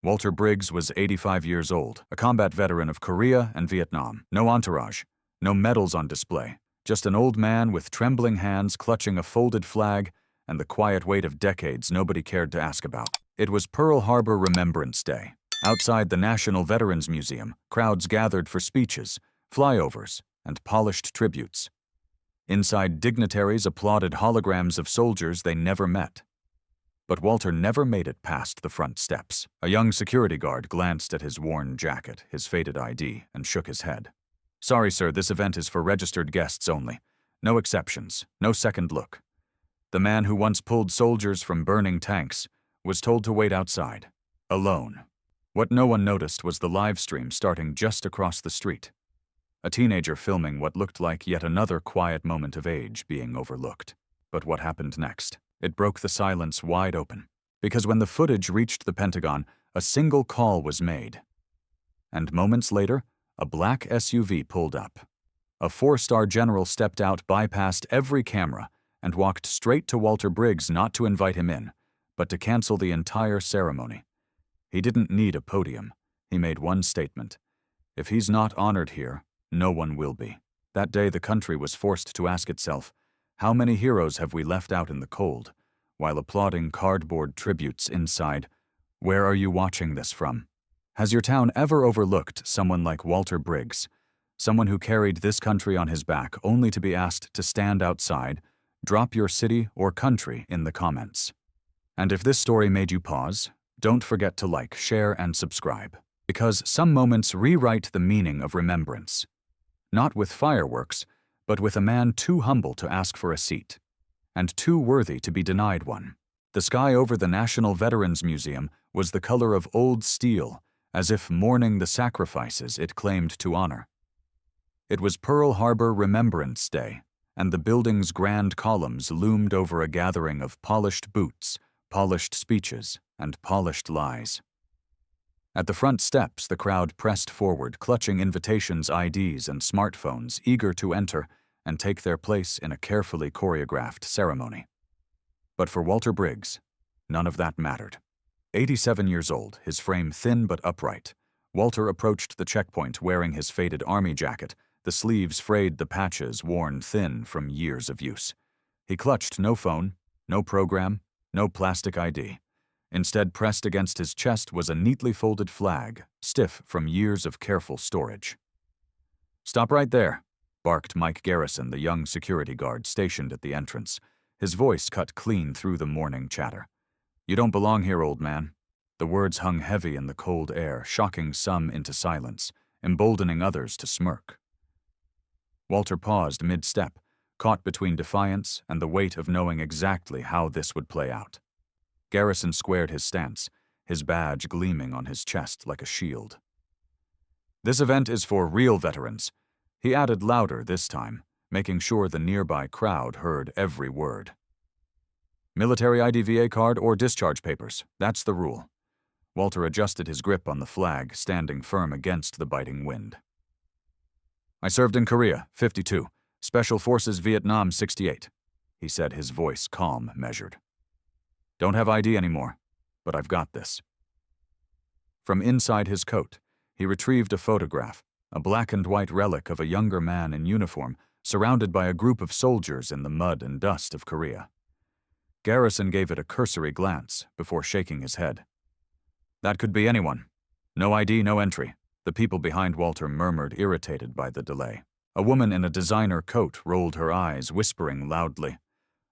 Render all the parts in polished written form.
Walter Briggs was 85 years old, a combat veteran of Korea and Vietnam. No entourage, no medals on display, just an old man with trembling hands clutching a folded flag and the quiet weight of decades nobody cared to ask about. It was Pearl Harbor Remembrance Day. Outside the National Veterans Museum, crowds gathered for speeches, flyovers, and polished tributes. Inside, dignitaries applauded holograms of soldiers they never met. But Walter never made it past the front steps. A young security guard glanced at his worn jacket, his faded ID, and shook his head. "Sorry, sir, this event is for registered guests only. No exceptions, no second look." The man who once pulled soldiers from burning tanks was told to wait outside, alone. What no one noticed was the live stream starting just across the street. A teenager filming what looked like yet another quiet moment of age being overlooked. But what happened next? It broke the silence wide open. Because when the footage reached the Pentagon, a single call was made. And moments later, a black SUV pulled up. A 4-star general stepped out, bypassed every camera, and walked straight to Walter Briggs, not to invite him in, but to cancel the entire ceremony. He didn't need a podium. He made one statement: if he's not honored here, no one will be. That day the country was forced to ask itself, how many heroes have we left out in the cold, while applauding cardboard tributes inside, "Where are you watching this from?" Has your town ever overlooked someone like Walter Briggs, someone who carried this country on his back only to be asked to stand outside? Drop your city or country in the comments. And if this story made you pause, don't forget to like, share, and subscribe, because some moments rewrite the meaning of remembrance. Not with fireworks, but with a man too humble to ask for a seat, and too worthy to be denied one. The sky over the National Veterans Museum was the color of old steel, as if mourning the sacrifices it claimed to honor. It was Pearl Harbor Remembrance Day, and the building's grand columns loomed over a gathering of polished boots, polished speeches, and polished lies. At the front steps, the crowd pressed forward, clutching invitations, IDs, and smartphones, eager to enter and take their place in a carefully choreographed ceremony. But for Walter Briggs, none of that mattered. 87 years old, his frame thin but upright, Walter approached the checkpoint wearing his faded army jacket, the sleeves frayed, the patches worn thin from years of use. He clutched no phone, no program, no plastic ID. Instead, pressed against his chest was a neatly folded flag, stiff from years of careful storage. "Stop right there," barked Mike Garrison, the young security guard stationed at the entrance. His voice cut clean through the morning chatter. "You don't belong here, old man." The words hung heavy in the cold air, shocking some into silence, emboldening others to smirk. Walter paused mid-step, caught between defiance and the weight of knowing exactly how this would play out. Garrison squared his stance, his badge gleaming on his chest like a shield. "This event is for real veterans," he added louder this time, making sure the nearby crowd heard every word. "Military IDVA card or discharge papers, that's the rule." Walter adjusted his grip on the flag, standing firm against the biting wind. "I served in Korea, 52, Special Forces Vietnam, 68, he said, his voice calm, measured. "Don't have ID anymore, but I've got this." From inside his coat, he retrieved a photograph, a black and white relic of a younger man in uniform, surrounded by a group of soldiers in the mud and dust of Korea. Garrison gave it a cursory glance before shaking his head. "That could be anyone. No ID, no entry," the people behind Walter murmured, irritated by the delay. A woman in a designer coat rolled her eyes, whispering loudly.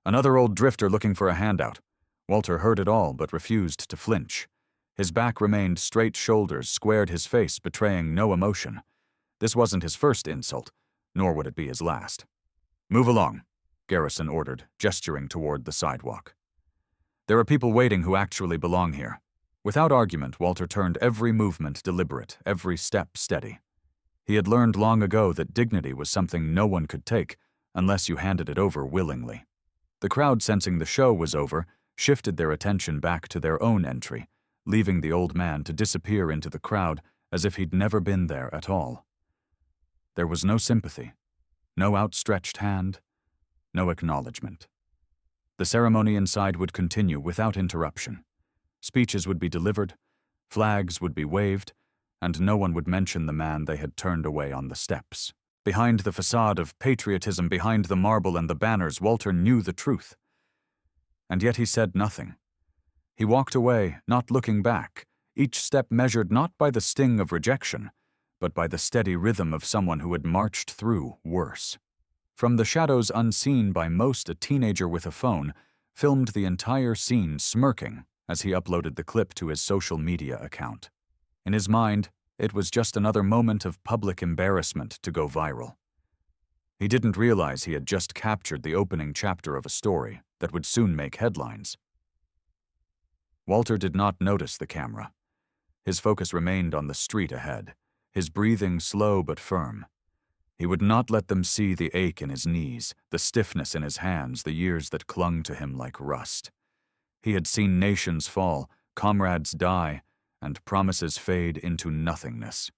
"Another old drifter looking for a handout." Walter heard it all but refused to flinch. His back remained straight, shoulders squared, his face betraying no emotion. This wasn't his first insult, nor would it be his last. "Move along," Garrison ordered, gesturing toward the sidewalk. "There are people waiting who actually belong here." Without argument, Walter turned every movement deliberate, every step steady. He had learned long ago that dignity was something no one could take unless you handed it over willingly. The crowd, sensing the show was over, shifted their attention back to their own entry, leaving the old man to disappear into the crowd as if he'd never been there at all. There was no sympathy, no outstretched hand, no acknowledgement. The ceremony inside would continue without interruption. Speeches would be delivered, Flags would be waved, and no one would mention the man they had turned away on the steps. Behind the facade of patriotism, behind the marble and the banners, Walter knew the truth. And yet he said nothing. He walked away, not looking back, each step measured not by the sting of rejection, but by the steady rhythm of someone who had marched through worse. From the shadows unseen by most, a teenager with a phone filmed the entire scene, smirking as he uploaded the clip to his social media account. In his mind, it was just another moment of public embarrassment to go viral. He didn't realize he had just captured the opening chapter of a story that would soon make headlines. Walter did not notice the camera. His focus remained on the street ahead, his breathing slow but firm. He would not let them see the ache in his knees, the stiffness in his hands, the years that clung to him like rust. He had seen nations fall, comrades die, and promises fade into nothingness.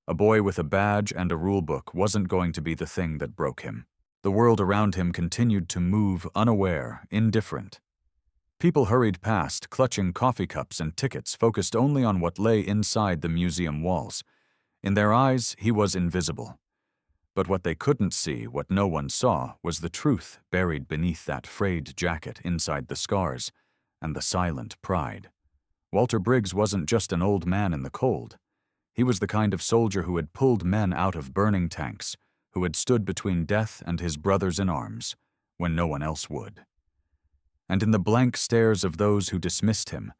A boy with a badge and a rulebook wasn't going to be the thing that broke him. The world around him continued to move, unaware, indifferent. People hurried past, clutching coffee cups and tickets, focused only on what lay inside the museum walls. In their eyes, he was invisible. But what they couldn't see, what no one saw, was the truth buried beneath that frayed jacket, inside the scars and the silent pride. Walter Briggs wasn't just an old man in the cold. He was the kind of soldier who had pulled men out of burning tanks, who had stood between death and his brothers in arms, when no one else would. And in the blank stares of those who dismissed him,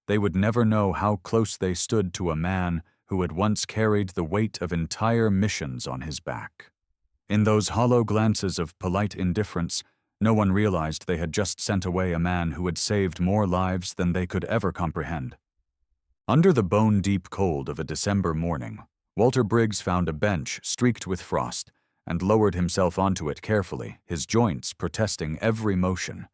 they would never know how close they stood to a man who had once carried the weight of entire missions on his back. In those hollow glances of polite indifference, no one realized they had just sent away a man who had saved more lives than they could ever comprehend. Under the bone-deep cold of a December morning, Walter Briggs found a bench streaked with frost and lowered himself onto it carefully, his joints protesting every motion.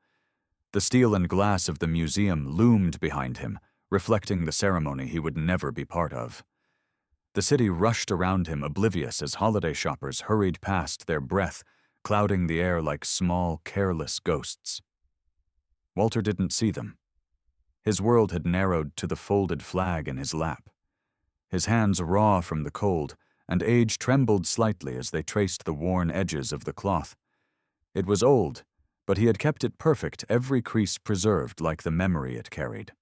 The steel and glass of the museum loomed behind him, reflecting the ceremony he would never be part of. The city rushed around him, oblivious as holiday shoppers hurried past, their breath clouding the air like small, careless ghosts. Walter didn't see them. His world had narrowed to the folded flag in his lap. His hands raw from the cold, and age trembled slightly as they traced the worn edges of the cloth. It was old, but he had kept it perfect, every crease preserved like the memory it carried.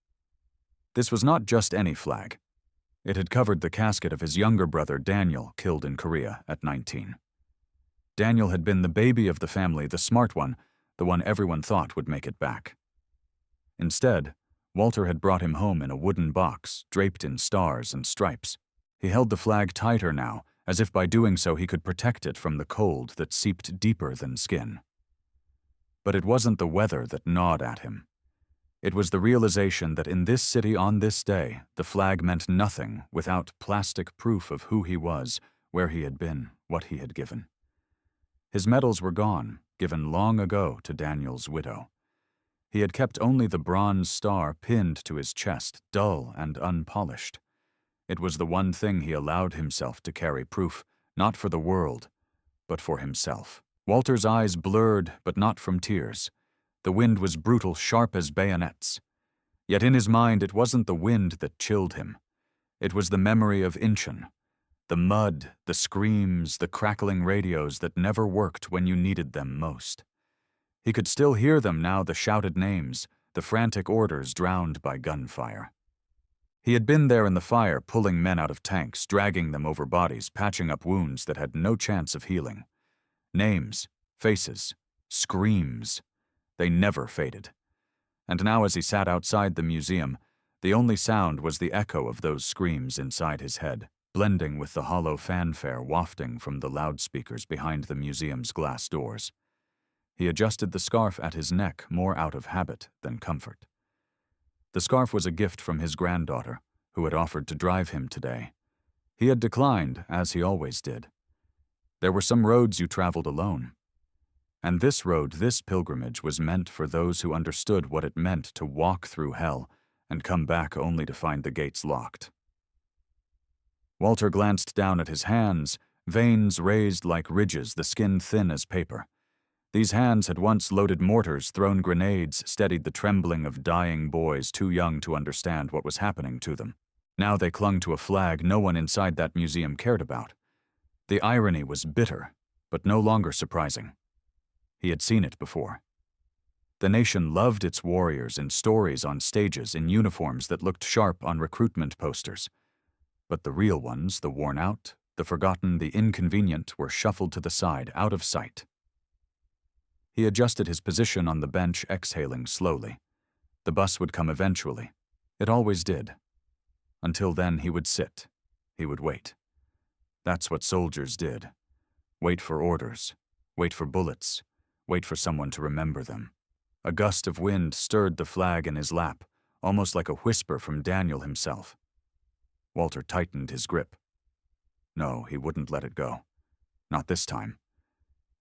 This was not just any flag. It had covered the casket of his younger brother Daniel, killed in Korea at 19. Daniel had been the baby of the family, the smart one, the one everyone thought would make it back. Instead, Walter had brought him home in a wooden box, draped in stars and stripes. He held the flag tighter now, as if by doing so he could protect it from the cold that seeped deeper than skin. But it wasn't the weather that gnawed at him. It was the realization that in this city on this day, the flag meant nothing without plastic proof of who he was, where he had been, what he had given. His medals were gone, given long ago to Daniel's widow. He had kept only the bronze star pinned to his chest, dull and unpolished. It was the one thing he allowed himself to carry proof, not for the world, but for himself. Walter's eyes blurred, but not from tears. The wind was brutal, sharp as bayonets. Yet in his mind it wasn't the wind that chilled him. It was the memory of Incheon. The mud, the screams, the crackling radios that never worked when you needed them most. He could still hear them now, the shouted names, the frantic orders drowned by gunfire. He had been there in the fire, pulling men out of tanks, dragging them over bodies, patching up wounds that had no chance of healing. Names, faces, screams. They never faded. And now as he sat outside the museum, the only sound was the echo of those screams inside his head, blending with the hollow fanfare wafting from the loudspeakers behind the museum's glass doors. He adjusted the scarf at his neck, more out of habit than comfort. The scarf was a gift from his granddaughter, who had offered to drive him today. He had declined, as he always did. There were some roads you traveled alone. And this road, this pilgrimage, was meant for those who understood what it meant to walk through hell and come back only to find the gates locked. Walter glanced down at his hands, veins raised like ridges, the skin thin as paper. These hands had once loaded mortars, thrown grenades, steadied the trembling of dying boys too young to understand what was happening to them. Now they clung to a flag no one inside that museum cared about. The irony was bitter, but no longer surprising. He had seen it before. The nation loved its warriors in stories on stages in uniforms that looked sharp on recruitment posters. But the real ones, the worn out, the forgotten, the inconvenient, were shuffled to the side, out of sight. He adjusted his position on the bench, exhaling slowly. The bus would come eventually. It always did. Until then, he would sit. He would wait. That's what soldiers did. Wait for orders. Wait for bullets. Wait for someone to remember them. A gust of wind stirred the flag in his lap, almost like a whisper from Daniel himself. Walter tightened his grip. No, he wouldn't let it go. Not this time.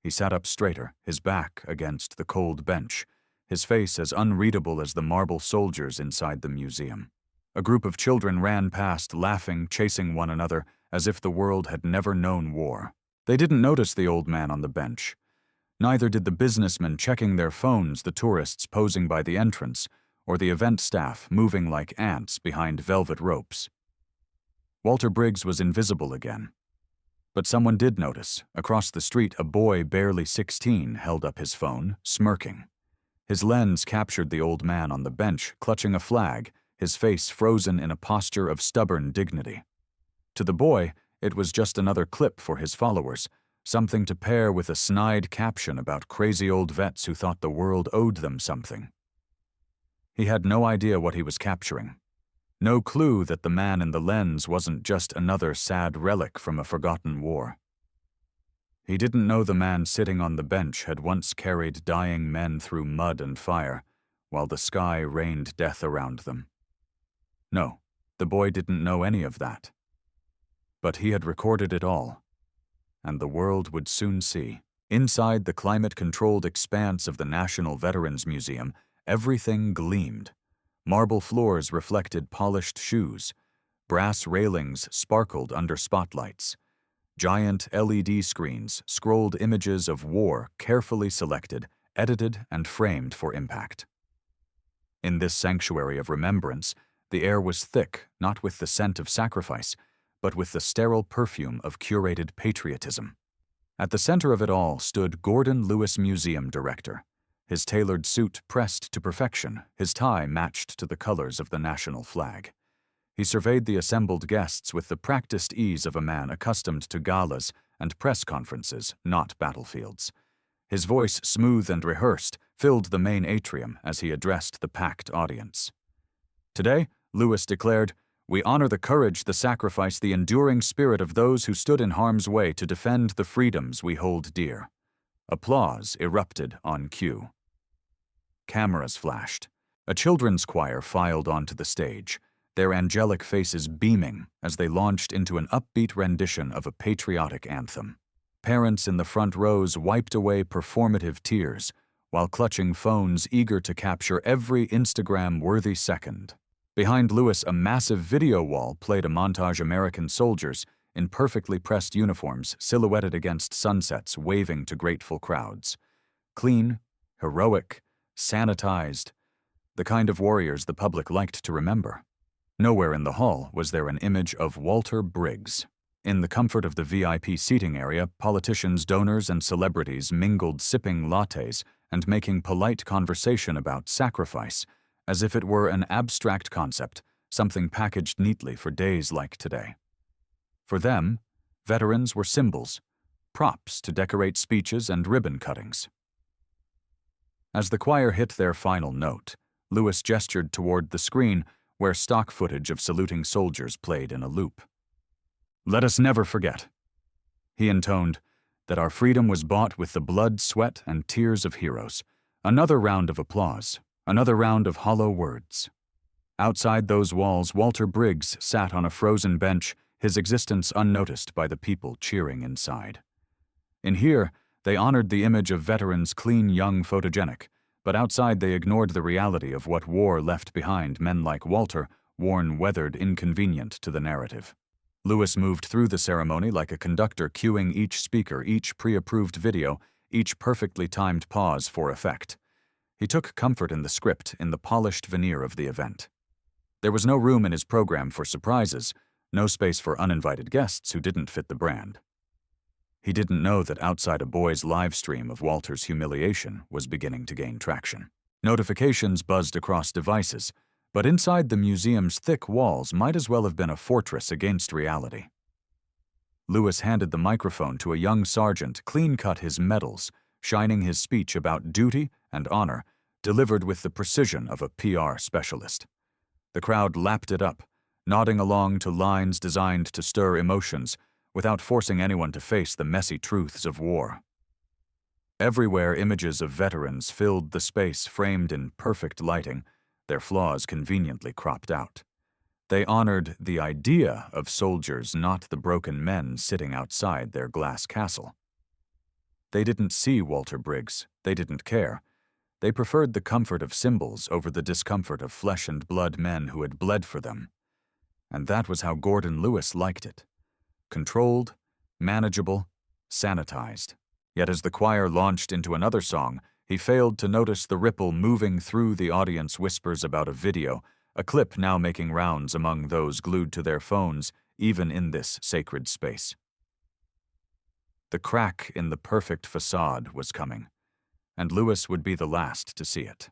He sat up straighter, his back against the cold bench, his face as unreadable as the marble soldiers inside the museum. A group of children ran past, laughing, chasing one another, as if the world had never known war. They didn't notice the old man on the bench. Neither did the businessmen checking their phones, the tourists posing by the entrance, or the event staff moving like ants behind velvet ropes. Walter Briggs was invisible again. But someone did notice. Across the street, a boy barely 16 held up his phone, smirking. His lens captured the old man on the bench, clutching a flag, his face frozen in a posture of stubborn dignity. To the boy, it was just another clip for his followers, something to pair with a snide caption about crazy old vets who thought the world owed them something. He had no idea what he was capturing. No clue that the man in the lens wasn't just another sad relic from a forgotten war. He didn't know the man sitting on the bench had once carried dying men through mud and fire, while the sky rained death around them. No, the boy didn't know any of that. But he had recorded it all, and the world would soon see. Inside the climate-controlled expanse of the National Veterans Museum, everything gleamed. Marble floors reflected polished shoes. Brass railings sparkled under spotlights. Giant LED screens scrolled images of war carefully selected, edited, and framed for impact. In this sanctuary of remembrance, the air was thick, not with the scent of sacrifice, but with the sterile perfume of curated patriotism. At the center of it all stood Gordon Lewis Museum Director, his tailored suit pressed to perfection, his tie matched to the colors of the national flag. He surveyed the assembled guests with the practiced ease of a man accustomed to galas and press conferences, not battlefields. His voice, smooth and rehearsed, filled the main atrium as he addressed the packed audience. Today, Lewis declared, "We honor the courage, the sacrifice, the enduring spirit of those who stood in harm's way to defend the freedoms we hold dear." Applause erupted on cue. Cameras flashed. A children's choir filed onto the stage, their angelic faces beaming as they launched into an upbeat rendition of a patriotic anthem. Parents in the front rows wiped away performative tears, while clutching phones eager to capture every Instagram-worthy second. Behind Lewis, a massive video wall played a montage of American soldiers in perfectly pressed uniforms silhouetted against sunsets waving to grateful crowds. Clean, heroic, sanitized, the kind of warriors the public liked to remember. Nowhere in the hall was there an image of Walter Briggs. In the comfort of the VIP seating area, politicians, donors, and celebrities mingled sipping lattes and making polite conversation about sacrifice, as if it were an abstract concept, something packaged neatly for days like today. For them, veterans were symbols, props to decorate speeches and ribbon cuttings. As the choir hit their final note, Lewis gestured toward the screen where stock footage of saluting soldiers played in a loop. "Let us never forget," he intoned, "that our freedom was bought with the blood, sweat, and tears of heroes." Another round of applause, another round of hollow words. Outside those walls, Walter Briggs sat on a frozen bench, his existence unnoticed by the people cheering inside. In here, they honored the image of veterans clean, young, photogenic, but outside they ignored the reality of what war left behind men like Walter, worn, weathered, inconvenient to the narrative. Lewis moved through the ceremony like a conductor cueing each speaker, each pre-approved video, each perfectly timed pause for effect. He took comfort in the script, in the polished veneer of the event. There was no room in his program for surprises, no space for uninvited guests who didn't fit the brand. He didn't know that outside a boy's live stream of Walter's humiliation was beginning to gain traction. Notifications buzzed across devices, but inside the museum's thick walls might as well have been a fortress against reality. Lewis handed the microphone to a young sergeant, clean-cut his medals, shining his speech about duty and honor, delivered with the precision of a PR specialist. The crowd lapped it up, nodding along to lines designed to stir emotions without forcing anyone to face the messy truths of war. Everywhere images of veterans filled the space, framed in perfect lighting, their flaws conveniently cropped out. They honored the idea of soldiers, not the broken men sitting outside their glass castle. They didn't see Walter Briggs. They didn't care. They preferred the comfort of symbols over the discomfort of flesh and blood men who had bled for them. And that was how Gordon Lewis liked it. Controlled, manageable, sanitized. Yet as the choir launched into another song, he failed to notice the ripple moving through the audience whispers about a video, a clip now making rounds among those glued to their phones, even in this sacred space. The crack in the perfect facade was coming, and Lewis would be the last to see it.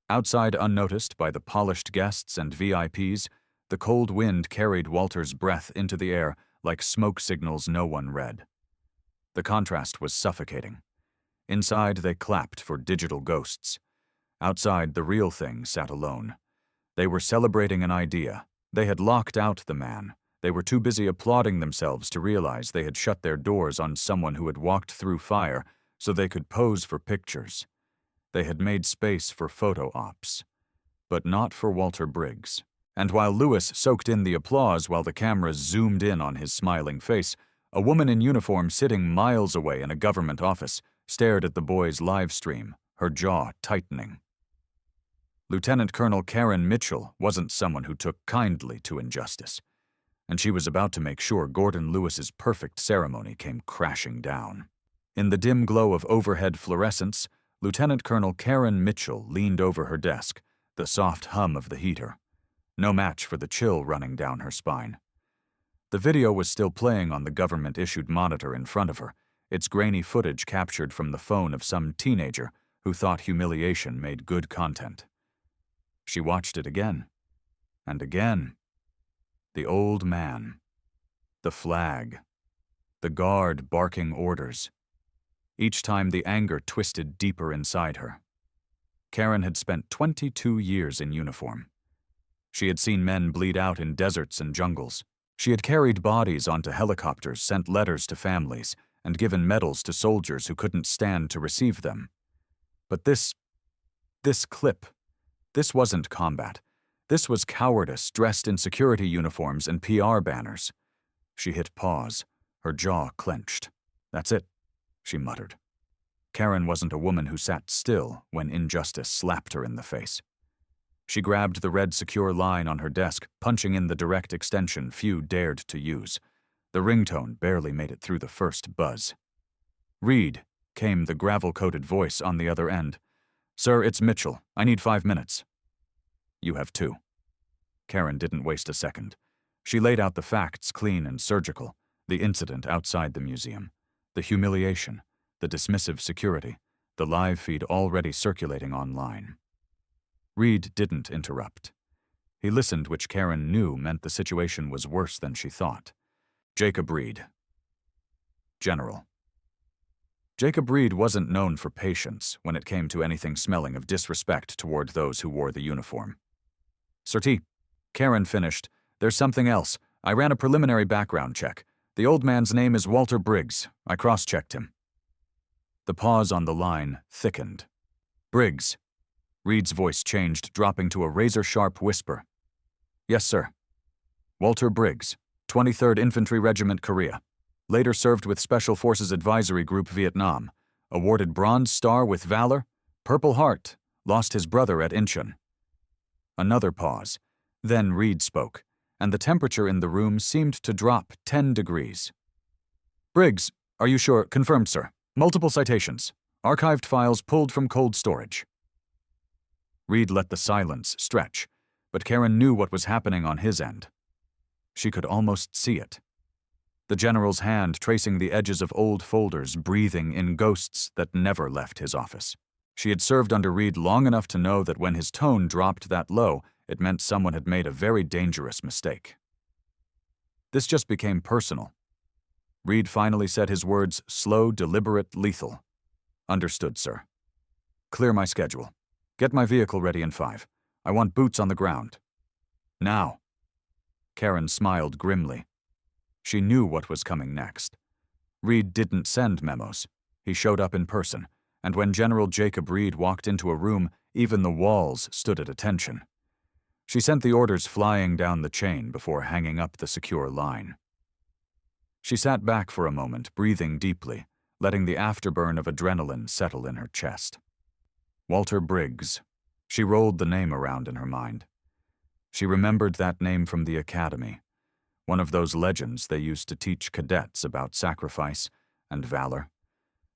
Outside, unnoticed by the polished guests and VIPs, the cold wind carried Walter's breath into the air like smoke signals no one read. The contrast was suffocating. Inside, they clapped for digital ghosts. Outside, the real thing sat alone. They were celebrating an idea. They had locked out the man. They were too busy applauding themselves to realize they had shut their doors on someone who had walked through fire so they could pose for pictures. They had made space for photo ops, but not for Walter Briggs. And while Lewis soaked in the applause while the cameras zoomed in on his smiling face, a woman in uniform sitting miles away in a government office stared at the boy's live stream, her jaw tightening. Lieutenant Colonel Karen Mitchell wasn't someone who took kindly to injustice, and she was about to make sure Gordon Lewis's perfect ceremony came crashing down. In the dim glow of overhead fluorescence, Lieutenant Colonel Karen Mitchell leaned over her desk, the soft hum of the heater. No match for the chill running down her spine. The video was still playing on the government-issued monitor in front of her, its grainy footage captured from the phone of some teenager who thought humiliation made good content. She watched it again, and again. The old man, the flag, the guard barking orders. Each time the anger twisted deeper inside her. Karen had spent 22 years in uniform. She had seen men bleed out in deserts and jungles. She had carried bodies onto helicopters, sent letters to families, and given medals to soldiers who couldn't stand to receive them. But this clip, this wasn't combat. This was cowardice dressed in security uniforms and PR banners. She hit pause, her jaw clenched. "That's it," she muttered. Karen wasn't a woman who sat still when injustice slapped her in the face. She grabbed the red secure line on her desk, punching in the direct extension few dared to use. The ringtone barely made it through the first buzz. "Reed," came the gravel-coated voice on the other end. "Sir, it's Mitchell. I need 5 minutes." "You have 2. Karen didn't waste a second. She laid out the facts, clean and surgical, the incident outside the museum, the humiliation, the dismissive security, the live feed already circulating online. Reed didn't interrupt. He listened, which Karen knew meant the situation was worse than she thought. Jacob Reed. General. Jacob Reed wasn't known for patience when it came to anything smelling of disrespect toward those who wore the uniform. "Sir T." Karen finished. "There's something else. I ran a preliminary background check. The old man's name is Walter Briggs. I cross-checked him." The pause on the line thickened. "Briggs." Reed's voice changed, dropping to a razor-sharp whisper. "Yes, sir. Walter Briggs, 23rd Infantry Regiment, Korea. Later served with Special Forces Advisory Group, Vietnam. Awarded Bronze Star with Valor, Purple Heart, lost his brother at Incheon." Another pause. Then Reed spoke, and the temperature in the room seemed to drop 10 degrees. "Briggs, are you sure? Confirmed, sir. Multiple citations. Archived files pulled from cold storage." Reed let the silence stretch, but Karen knew what was happening on his end. She could almost see it. The general's hand tracing the edges of old folders, breathing in ghosts that never left his office. She had served under Reed long enough to know that when his tone dropped that low, it meant someone had made a very dangerous mistake. This just became personal. Reed finally said his words, slow, deliberate, lethal. Understood, sir. Clear my schedule. Get my vehicle ready in 5. I want boots on the ground. Now. Karen smiled grimly. She knew what was coming next. Reed didn't send memos. He showed up in person, and when General Jacob Reed walked into a room, even the walls stood at attention. She sent the orders flying down the chain before hanging up the secure line. She sat back for a moment, breathing deeply, letting the afterburn of adrenaline settle in her chest. Walter Briggs. She rolled the name around in her mind. She remembered that name from the academy, one of those legends they used to teach cadets about sacrifice and valor.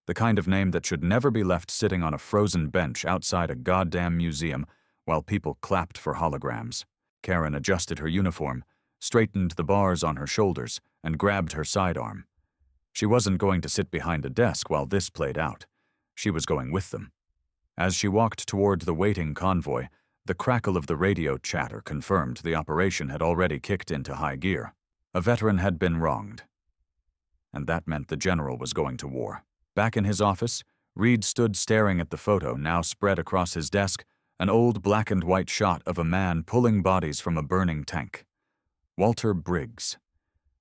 The kind of name that should never be left sitting on a frozen bench outside a goddamn museum while people clapped for holograms. Karen adjusted her uniform, straightened the bars on her shoulders, and grabbed her sidearm. She wasn't going to sit behind a desk while this played out. She was going with them. As she walked toward the waiting convoy, the crackle of the radio chatter confirmed the operation had already kicked into high gear. A veteran had been wronged. And that meant the general was going to war. Back in his office, Reed stood staring at the photo now spread across his desk, an old black and white shot of a man pulling bodies from a burning tank. Walter Briggs.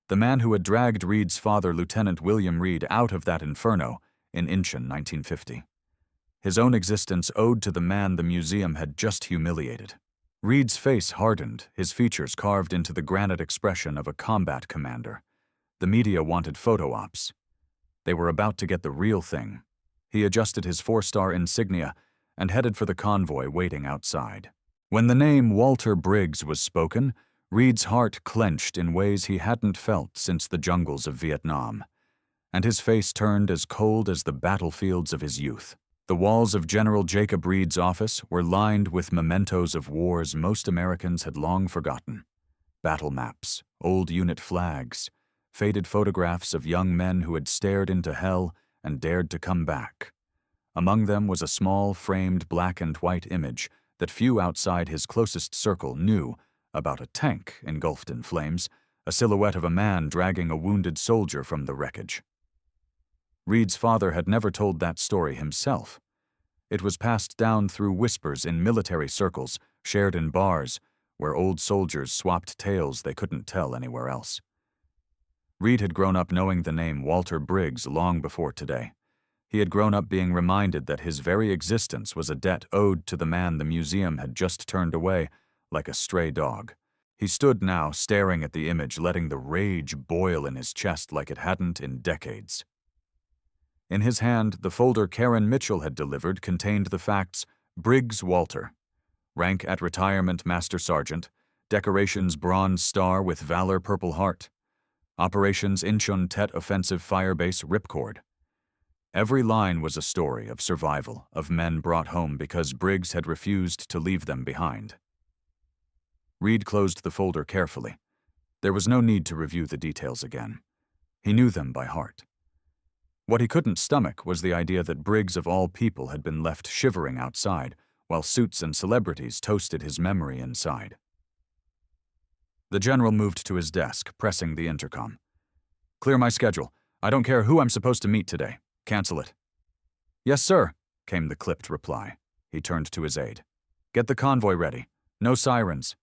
The man who had dragged Reed's father, Lieutenant William Reed, out of that inferno in Incheon, 1950. His own existence owed to the man the museum had just humiliated. Reed's face hardened, his features carved into the granite expression of a combat commander. The media wanted photo ops. They were about to get the real thing. He adjusted his 4-star insignia and headed for the convoy waiting outside. When the name Walter Briggs was spoken, Reed's heart clenched in ways he hadn't felt since the jungles of Vietnam, and his face turned as cold as the battlefields of his youth. The walls of General Jacob Reed's office were lined with mementos of wars most Americans had long forgotten. Battle maps, old unit flags, faded photographs of young men who had stared into hell and dared to come back. Among them was a small, framed black and white image that few outside his closest circle knew about: a tank engulfed in flames, a silhouette of a man dragging a wounded soldier from the wreckage. Reed's father had never told that story himself. It was passed down through whispers in military circles, shared in bars, where old soldiers swapped tales they couldn't tell anywhere else. Reed had grown up knowing the name Walter Briggs long before today. He had grown up being reminded that his very existence was a debt owed to the man the museum had just turned away, like a stray dog. He stood now, staring at the image, letting the rage boil in his chest like it hadn't in decades. In his hand, the folder Karen Mitchell had delivered contained the facts: Briggs Walter, rank at retirement Master Sergeant, decorations Bronze Star with Valor Purple Heart, Operations Incheon Tet Offensive Firebase Ripcord. Every line was a story of survival, of men brought home because Briggs had refused to leave them behind. Reed closed the folder carefully. There was no need to review the details again. He knew them by heart. What he couldn't stomach was the idea that Briggs of all people had been left shivering outside, while suits and celebrities toasted his memory inside. The general moved to his desk, pressing the intercom. "Clear my schedule. I don't care who I'm supposed to meet today. Cancel it." "Yes, sir," came the clipped reply. He turned to his aide. "Get the convoy ready. No sirens.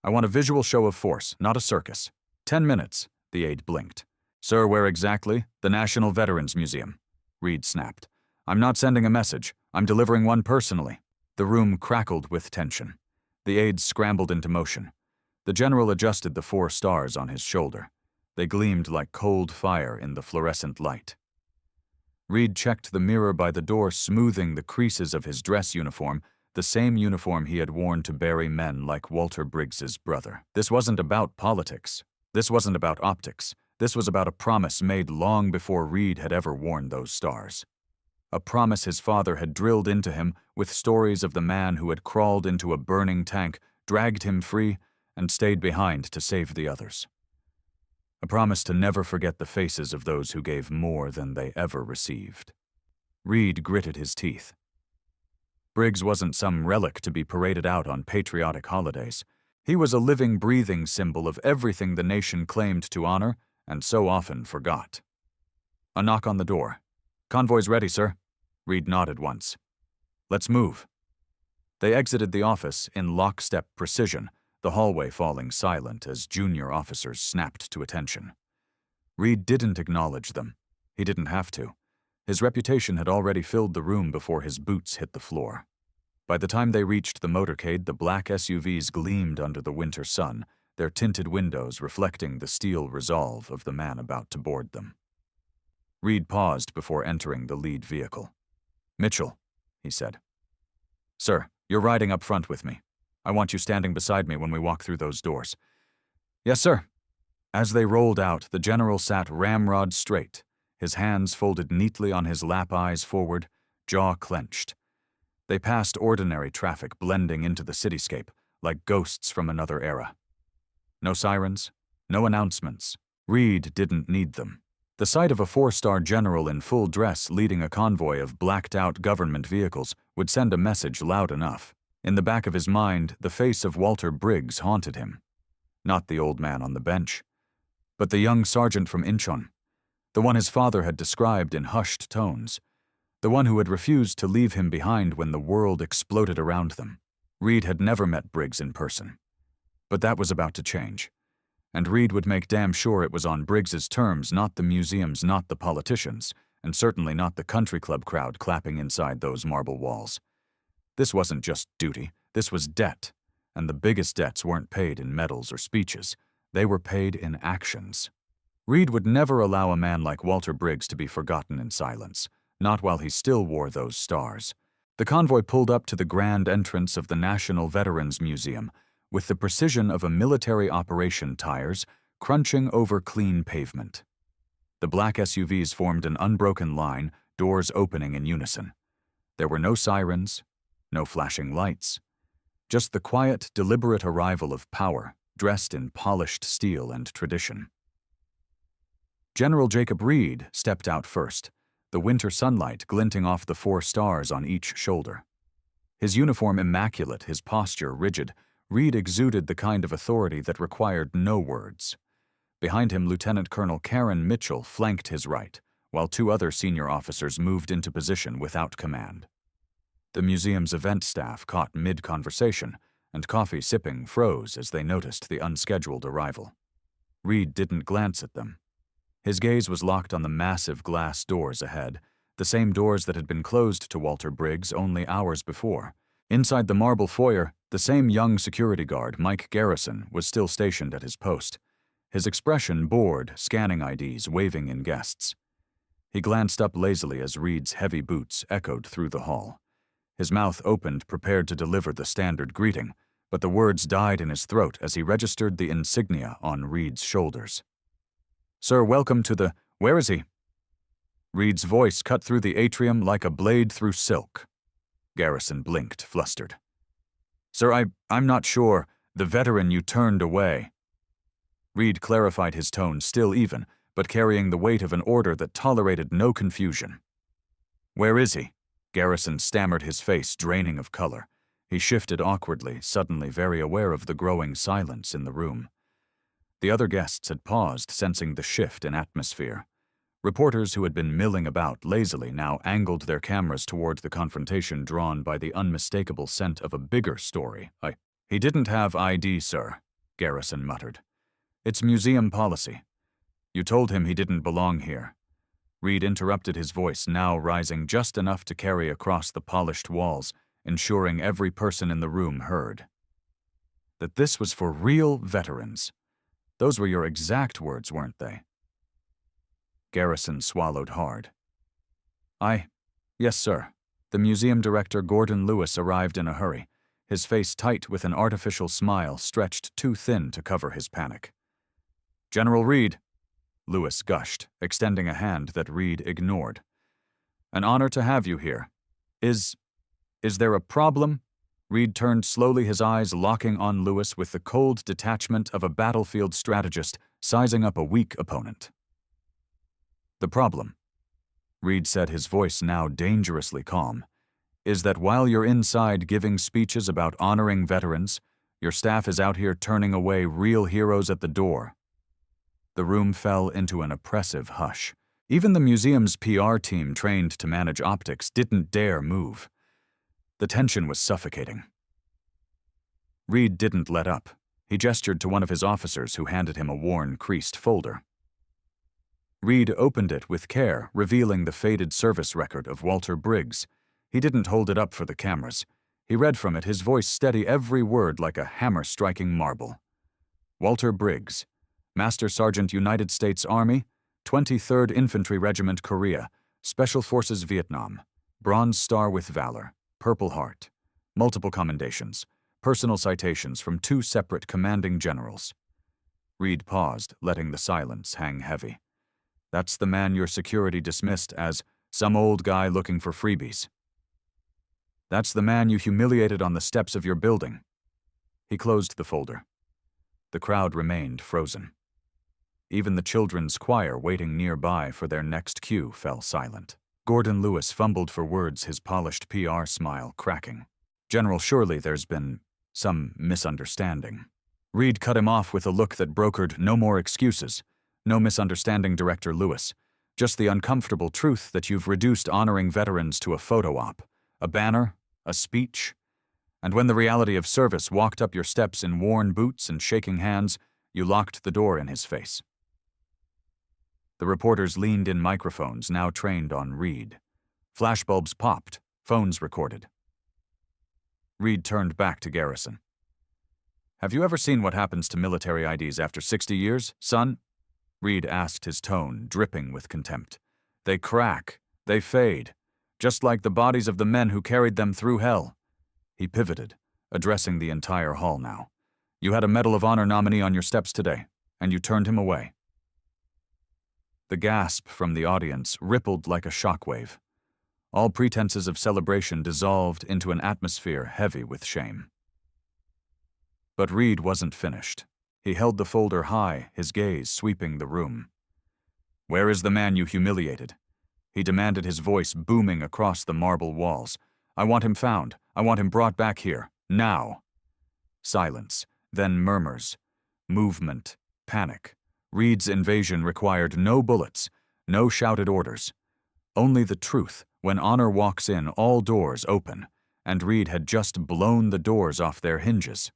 I want a visual show of force, not a circus. 10 minutes, the aide blinked. "Sir, where exactly?" "The National Veterans Museum," Reed snapped. "I'm not sending a message. I'm delivering one personally." The room crackled with tension. The aides scrambled into motion. The general adjusted the 4 stars on his shoulder. They gleamed like cold fire in the fluorescent light. Reed checked the mirror by the door, smoothing the creases of his dress uniform, the same uniform he had worn to bury men like Walter Briggs's brother. This wasn't about politics. This wasn't about optics. This was about a promise made long before Reed had ever worn those stars. A promise his father had drilled into him with stories of the man who had crawled into a burning tank, dragged him free, and stayed behind to save the others. A promise to never forget the faces of those who gave more than they ever received. Reed gritted his teeth. Briggs wasn't some relic to be paraded out on patriotic holidays. He was a living, breathing symbol of everything the nation claimed to honor and so often forgot. A knock on the door. "Convoy's ready, sir." Reed nodded once. "Let's move." They exited the office in lockstep precision, the hallway falling silent as junior officers snapped to attention. Reed didn't acknowledge them. He didn't have to. His reputation had already filled the room before his boots hit the floor. By the time they reached the motorcade, the black SUVs gleamed under the winter sun, their tinted windows reflecting the steel resolve of the man about to board them. Reed paused before entering the lead vehicle. "Mitchell," he said. "Sir, you're riding up front with me. I want you standing beside me when we walk through those doors." "Yes, sir." As they rolled out, the general sat ramrod straight, his hands folded neatly on his lap, eyes forward, jaw clenched. They passed ordinary traffic blending into the cityscape, like ghosts from another era. No sirens, no announcements. Reed didn't need them. The sight of a four-star general in full dress leading a convoy of blacked-out government vehicles would send a message loud enough. In the back of his mind, the face of Walter Briggs haunted him. Not the old man on the bench, but the young sergeant from Incheon, the one his father had described in hushed tones, the one who had refused to leave him behind when the world exploded around them. Reed had never met Briggs in person. But that was about to change. And Reed would make damn sure it was on Briggs's terms, not the museum's, not the politicians', and certainly not the country club crowd clapping inside those marble walls. This wasn't just duty, this was debt, and the biggest debts weren't paid in medals or speeches. They were paid in actions. Reed would never allow a man like Walter Briggs to be forgotten in silence, not while he still wore those stars. The convoy pulled up to the grand entrance of the National Veterans Museum, with the precision of a military operation tires crunching over clean pavement. The black SUVs formed an unbroken line, doors opening in unison. There were no sirens, no flashing lights, just the quiet, deliberate arrival of power, dressed in polished steel and tradition. General Jacob Reed stepped out first, the winter sunlight glinting off the 4 stars on each shoulder. His uniform immaculate, his posture rigid, Reed exuded the kind of authority that required no words. Behind him, Lieutenant Colonel Karen Mitchell flanked his right, while 2 other senior officers moved into position without command. The museum's event staff caught mid-conversation, and coffee sipping froze as they noticed the unscheduled arrival. Reed didn't glance at them. His gaze was locked on the massive glass doors ahead, the same doors that had been closed to Walter Briggs only hours before. Inside the marble foyer, the same young security guard, Mike Garrison, was still stationed at his post, his expression bored, scanning IDs, waving in guests. He glanced up lazily as Reed's heavy boots echoed through the hall. His mouth opened, prepared to deliver the standard greeting, but the words died in his throat as he registered the insignia on Reed's shoulders. "Sir, welcome to the— Where is he?" Reed's voice cut through the atrium like a blade through silk. Garrison blinked, flustered. "Sir, I'm not sure. The veteran you turned away." Reed clarified his tone, still even, but carrying the weight of an order that tolerated no confusion. "Where is he?" Garrison stammered, his face draining of color. He shifted awkwardly, suddenly very aware of the growing silence in the room. The other guests had paused, sensing the shift in atmosphere. Reporters who had been milling about lazily now angled their cameras toward the confrontation, drawn by the unmistakable scent of a bigger story. He didn't have ID, sir," Garrison muttered. "It's museum policy. You told him he didn't belong here." Reed interrupted, his voice now rising just enough to carry across the polished walls, ensuring every person in the room heard. "That this was for real veterans. Those were your exact words, weren't they?" Garrison swallowed hard. Yes, sir." The museum director, Gordon Lewis, arrived in a hurry, his face tight with an artificial smile stretched too thin to cover his panic. "General Reed," Lewis gushed, extending a hand that Reed ignored. "An honor to have you here. Is there a problem?" Reed turned slowly, his eyes locking on Lewis with the cold detachment of a battlefield strategist sizing up a weak opponent. "The problem," Reed said, his voice now dangerously calm, "is that while you're inside giving speeches about honoring veterans, your staff is out here turning away real heroes at the door." The room fell into an oppressive hush. Even the museum's PR team, trained to manage optics, didn't dare move. The tension was suffocating. Reed didn't let up. He gestured to one of his officers, who handed him a worn, creased folder. Reed opened it with care, revealing the faded service record of Walter Briggs. He didn't hold it up for the cameras. He read from it, his voice steady, every word like a hammer striking marble. Walter Briggs, Master Sergeant, United States Army, 23rd Infantry Regiment, Korea, Special Forces, Vietnam, Bronze Star with Valor, Purple Heart, multiple commendations, personal citations from 2 separate commanding generals. Reed paused, letting the silence hang heavy. "That's the man your security dismissed as some old guy looking for freebies. That's the man you humiliated on the steps of your building." He closed the folder. The crowd remained frozen. Even the children's choir, waiting nearby for their next cue, fell silent. Gordon Lewis fumbled for words, his polished PR smile cracking. "General, surely there's been some misunderstanding." Reed cut him off with a look that brokered no more excuses. "No misunderstanding, Director Lewis. Just the uncomfortable truth that you've reduced honoring veterans to a photo op, a banner, a speech. And when the reality of service walked up your steps in worn boots and shaking hands, you locked the door in his face." The reporters leaned in, microphones now trained on Reed. Flashbulbs popped, phones recorded. Reed turned back to Garrison. "Have you ever seen what happens to military IDs after 60 years, son?" Reed asked, his tone dripping with contempt. "They crack, they fade, just like the bodies of the men who carried them through hell." He pivoted, addressing the entire hall now. "You had a Medal of Honor nominee on your steps today, and you turned him away." The gasp from the audience rippled like a shockwave. All pretenses of celebration dissolved into an atmosphere heavy with shame. But Reed wasn't finished. He held the folder high, his gaze sweeping the room. "Where is the man you humiliated?" he demanded, his voice booming across the marble walls. "I want him found. I want him brought back here. Now." Silence, then murmurs. Movement, panic. Reed's invasion required no bullets, no shouted orders. Only the truth. When honor walks in, all doors open, and Reed had just blown the doors off their hinges.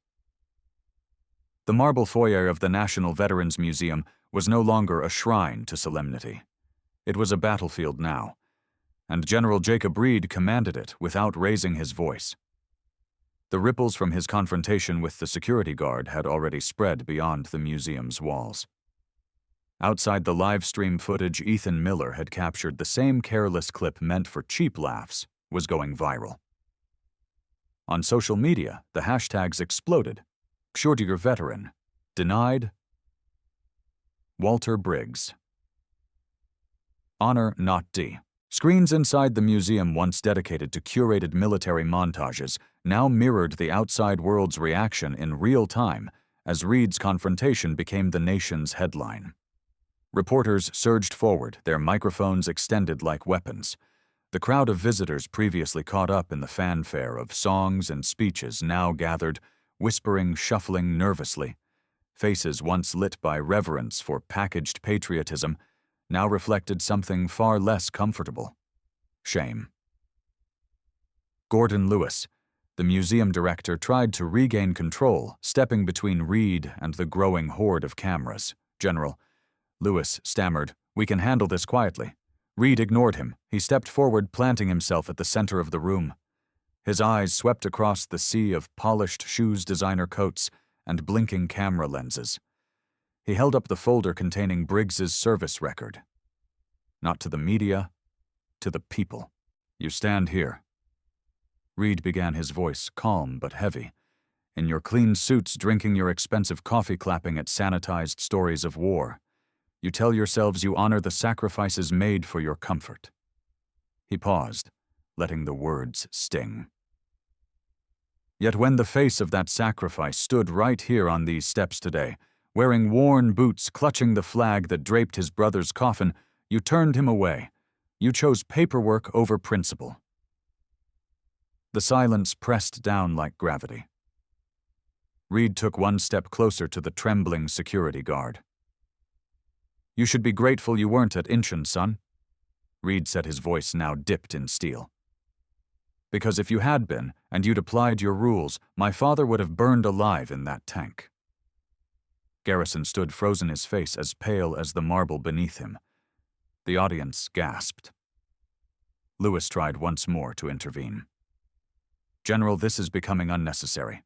The marble foyer of the National Veterans Museum was no longer a shrine to solemnity. It was a battlefield now, and General Jacob Reed commanded it without raising his voice. The ripples from his confrontation with the security guard had already spread beyond the museum's walls. Outside the live stream footage Ethan Miller had captured, the same careless clip meant for cheap laughs was going viral. On social media, the hashtags exploded. "Shortiger veteran," "Denied," "Walter Briggs." Honor Not D. Screens inside the museum, once dedicated to curated military montages, now mirrored the outside world's reaction in real time as Reed's confrontation became the nation's headline. Reporters surged forward, their microphones extended like weapons. The crowd of visitors, previously caught up in the fanfare of songs and speeches, now gathered, whispering, shuffling nervously. Faces once lit by reverence for packaged patriotism now reflected something far less comfortable: shame. Gordon Lewis, the museum director, tried to regain control, stepping between Reed and the growing horde of cameras. "General," Lewis stammered, "we can handle this quietly." Reed ignored him. He stepped forward, planting himself at the center of the room. His eyes swept across the sea of polished shoes, designer coats, and blinking camera lenses. He held up the folder containing Briggs's service record. "Not to the media, to the people. You stand here." Reed began, his voice calm but heavy. "In your clean suits, drinking your expensive coffee, clapping at sanitized stories of war. You tell yourselves you honor the sacrifices made for your comfort." He paused, letting the words sting. Yet when the face of that sacrifice stood right here on these steps today, wearing worn boots, clutching the flag that draped his brother's coffin, you turned him away. You chose paperwork over principle. The silence pressed down like gravity. Reed took one step closer to the trembling security guard. "You should be grateful you weren't at Incheon, son," Reed said, his voice now dipped in steel. "Because if you had been, and you'd applied your rules, my father would have burned alive in that tank." Garrison stood frozen, his face as pale as the marble beneath him. The audience gasped. Lewis tried once more to intervene. "General, this is becoming unnecessary."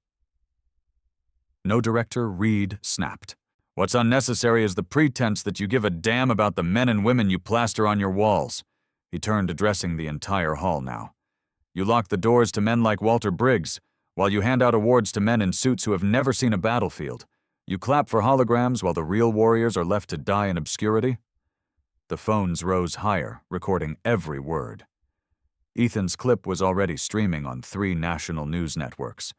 No director, Reed snapped. "What's unnecessary is the pretense that you give a damn about the men and women you plaster on your walls." He turned, addressing the entire hall now. "You lock the doors to men like Walter Briggs, while you hand out awards to men in suits who have never seen a battlefield. You clap for holograms while the real warriors are left to die in obscurity." The phones rose higher, recording every word. Ethan's clip was already streaming on 3 national news networks.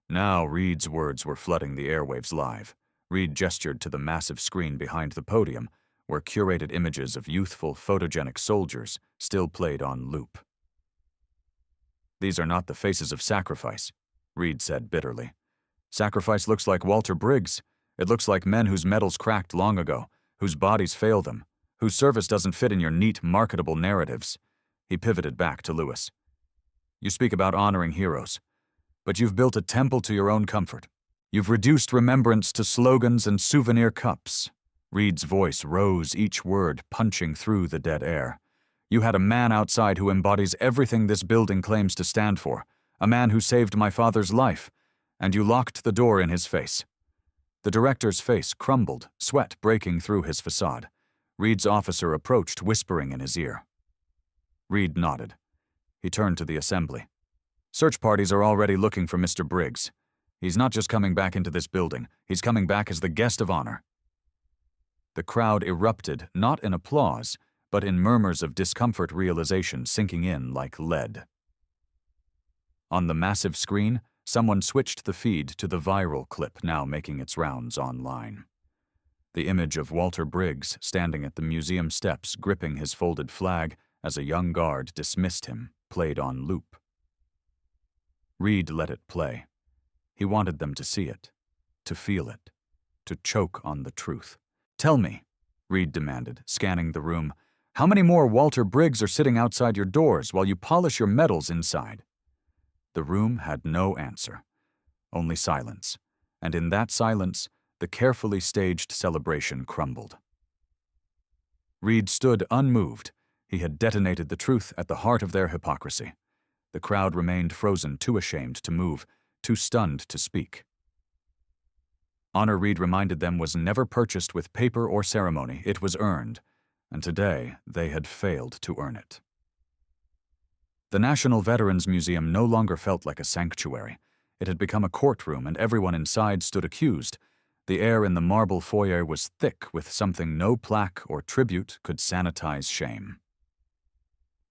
Now Reed's words were flooding the airwaves live. Reed gestured to the massive screen behind the podium, where curated images of youthful, photogenic soldiers still played on loop. "These are not the faces of sacrifice," Reed said bitterly. "Sacrifice looks like Walter Briggs. It looks like men whose metals cracked long ago, whose bodies fail them, whose service doesn't fit in your neat, marketable narratives." He pivoted back to Lewis. "You speak about honoring heroes, but you've built a temple to your own comfort. You've reduced remembrance to slogans and souvenir cups." Reed's voice rose, each word punching through the dead air. "You had a man outside who embodies everything this building claims to stand for, a man who saved my father's life, and you locked the door in his face." The director's face crumbled, sweat breaking through his facade. Reed's officer approached, whispering in his ear. Reed nodded. He turned to the assembly. "Search parties are already looking for Mr. Briggs. He's not just coming back into this building, he's coming back as the guest of honor." The crowd erupted, not in applause, but in murmurs of discomfort, realization sinking in like lead. On the massive screen, someone switched the feed to the viral clip now making its rounds online. The image of Walter Briggs standing at the museum steps, gripping his folded flag as a young guard dismissed him, played on loop. Reed let it play. He wanted them to see it, to feel it, to choke on the truth. "Tell me," Reed demanded, scanning the room, "how many more Walter Briggs are sitting outside your doors while you polish your medals inside?" The room had no answer, only silence, and in that silence, the carefully staged celebration crumbled. Reed stood unmoved. He had detonated the truth at the heart of their hypocrisy. The crowd remained frozen, too ashamed to move, too stunned to speak. Honor, Reed reminded them, was never purchased with paper or ceremony. It was earned, and today they had failed to earn it. The National Veterans Museum no longer felt like a sanctuary. It had become a courtroom, and everyone inside stood accused. The air in the marble foyer was thick with something no plaque or tribute could sanitize shame.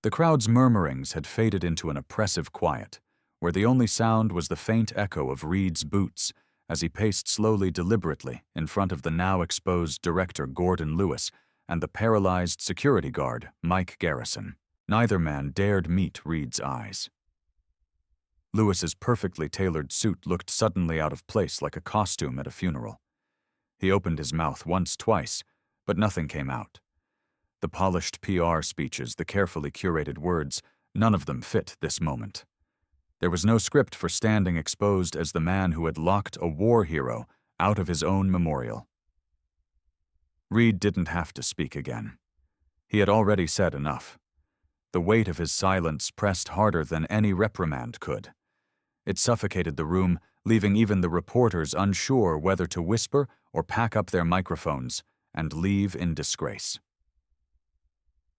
The crowd's murmurings had faded into an oppressive quiet, where the only sound was the faint echo of Reed's boots as he paced slowly, deliberately, in front of the now exposed director Gordon Lewis and the paralyzed security guard Mike Garrison. Neither man dared meet Reed's eyes. Lewis's perfectly tailored suit looked suddenly out of place, like a costume at a funeral. He opened his mouth once, twice, but nothing came out. The polished PR speeches, the carefully curated words, none of them fit this moment. There was no script for standing exposed as the man who had locked a war hero out of his own memorial. Reed didn't have to speak again. He had already said enough. The weight of his silence pressed harder than any reprimand could. It suffocated the room, leaving even the reporters unsure whether to whisper or pack up their microphones and leave in disgrace.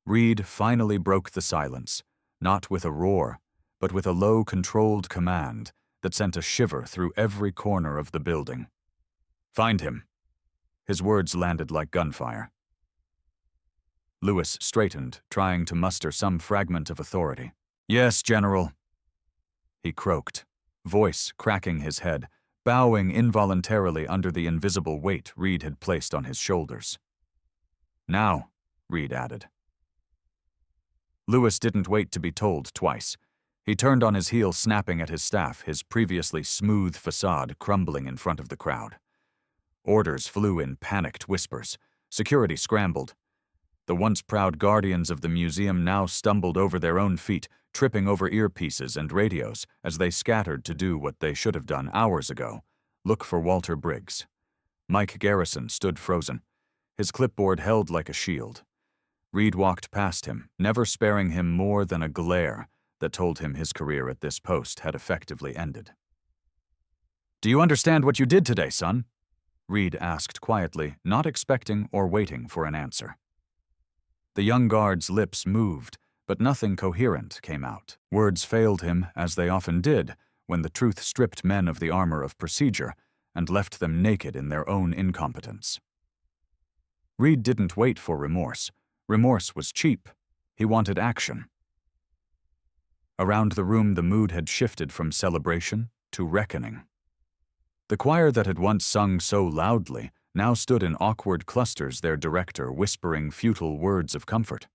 Reed finally broke the silence, not with a roar, but with a low, controlled command that sent a shiver through every corner of the building. "Find him." His words landed like gunfire. Lewis straightened, trying to muster some fragment of authority. "Yes, General," he croaked. voice cracking his head, bowing involuntarily under the invisible weight Reed had placed on his shoulders. "Now," Reed added. Lewis didn't wait to be told twice. He turned on his heel, snapping at his staff, his previously smooth facade crumbling in front of the crowd. Orders flew in panicked whispers. Security scrambled. The once proud guardians of the museum now stumbled over their own feet, tripping over earpieces and radios as they scattered to do what they should have done hours ago: look for Walter Briggs. Mike Garrison stood frozen, his clipboard held like a shield. Reed walked past him, never sparing him more than a glare that told him his career at this post had effectively ended. "Do you understand what you did today, son?" Reed asked quietly, not expecting or waiting for an answer. The young guard's lips moved, but nothing coherent came out. Words failed him, as they often did, when the truth stripped men of the armor of procedure and left them naked in their own incompetence. Reed didn't wait for remorse. Remorse was cheap. He wanted action. Around the room, the mood had shifted from celebration to reckoning. The choir that had once sung so loudly now stood in awkward clusters, their director whispering futile words of comfort.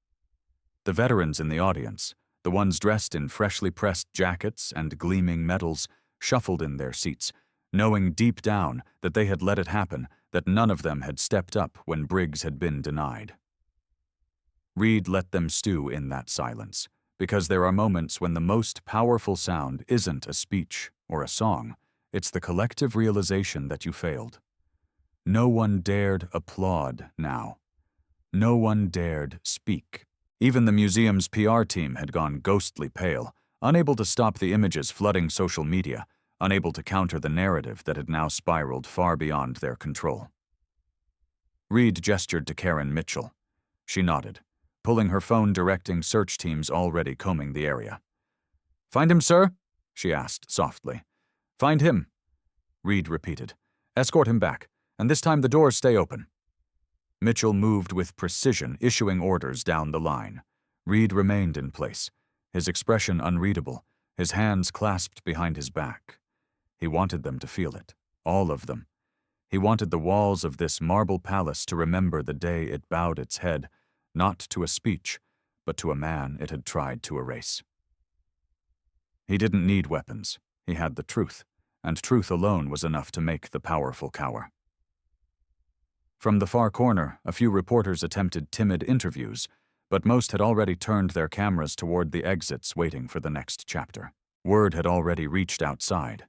The veterans in the audience, the ones dressed in freshly pressed jackets and gleaming medals, shuffled in their seats, knowing deep down that they had let it happen, that none of them had stepped up when Briggs had been denied. Reed let them stew in that silence, because there are moments when the most powerful sound isn't a speech or a song, it's the collective realization that you failed. No one dared applaud now. No one dared speak. Even the museum's PR team had gone ghostly pale, unable to stop the images flooding social media, unable to counter the narrative that had now spiraled far beyond their control. Reed gestured to Karen Mitchell. She nodded, pulling her phone, directing search teams already combing the area. "Find him, sir?" she asked softly. "Find him," Reed repeated. "Escort him back, and this time the doors stay open." Mitchell moved with precision, issuing orders down the line. Reed remained in place, his expression unreadable, his hands clasped behind his back. He wanted them to feel it, all of them. He wanted the walls of this marble palace to remember the day it bowed its head, not to a speech, but to a man it had tried to erase. He didn't need weapons. He had the truth, and truth alone was enough to make the powerful cower. From the far corner, a few reporters attempted timid interviews, but most had already turned their cameras toward the exits, waiting for the next chapter. Word had already reached outside.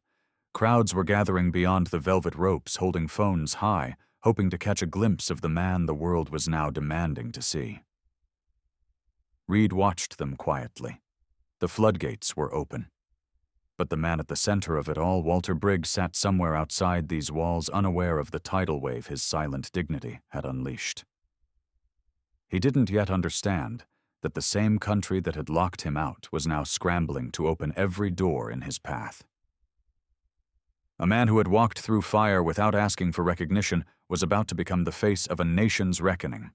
Crowds were gathering beyond the velvet ropes, holding phones high, hoping to catch a glimpse of the man the world was now demanding to see. Reed watched them quietly. The floodgates were open. But the man at the center of it all, Walter Briggs, sat somewhere outside these walls, unaware of the tidal wave his silent dignity had unleashed. He didn't yet understand that the same country that had locked him out was now scrambling to open every door in his path. A man who had walked through fire without asking for recognition was about to become the face of a nation's reckoning.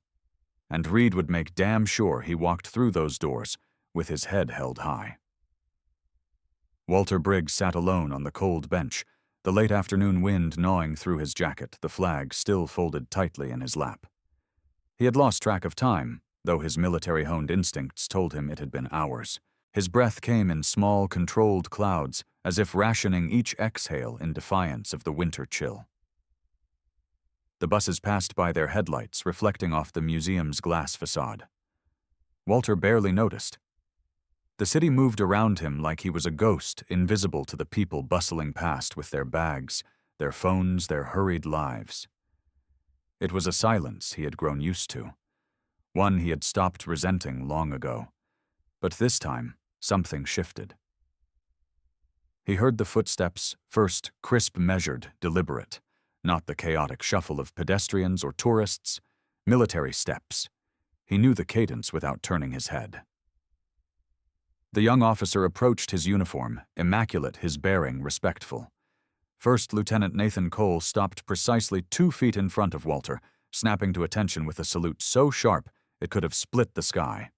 And Reed would make damn sure he walked through those doors with his head held high. Walter Briggs sat alone on the cold bench, the late afternoon wind gnawing through his jacket, the flag still folded tightly in his lap. He had lost track of time, though his military-honed instincts told him it had been hours. His breath came in small, controlled clouds, as if rationing each exhale in defiance of the winter chill. The buses passed by their headlights, reflecting off the museum's glass facade. Walter barely noticed. The city moved around him like he was a ghost, invisible to the people bustling past with their bags, their phones, their hurried lives. It was a silence he had grown used to, one he had stopped resenting long ago. But this time, something shifted. He heard the footsteps, first crisp, measured, deliberate, not the chaotic shuffle of pedestrians or tourists, military steps. He knew the cadence without turning his head. The young officer approached his uniform, immaculate, his bearing respectful. First Lieutenant Nathan Cole stopped precisely 2 feet in front of Walter, snapping to attention with a salute so sharp it could have split the sky.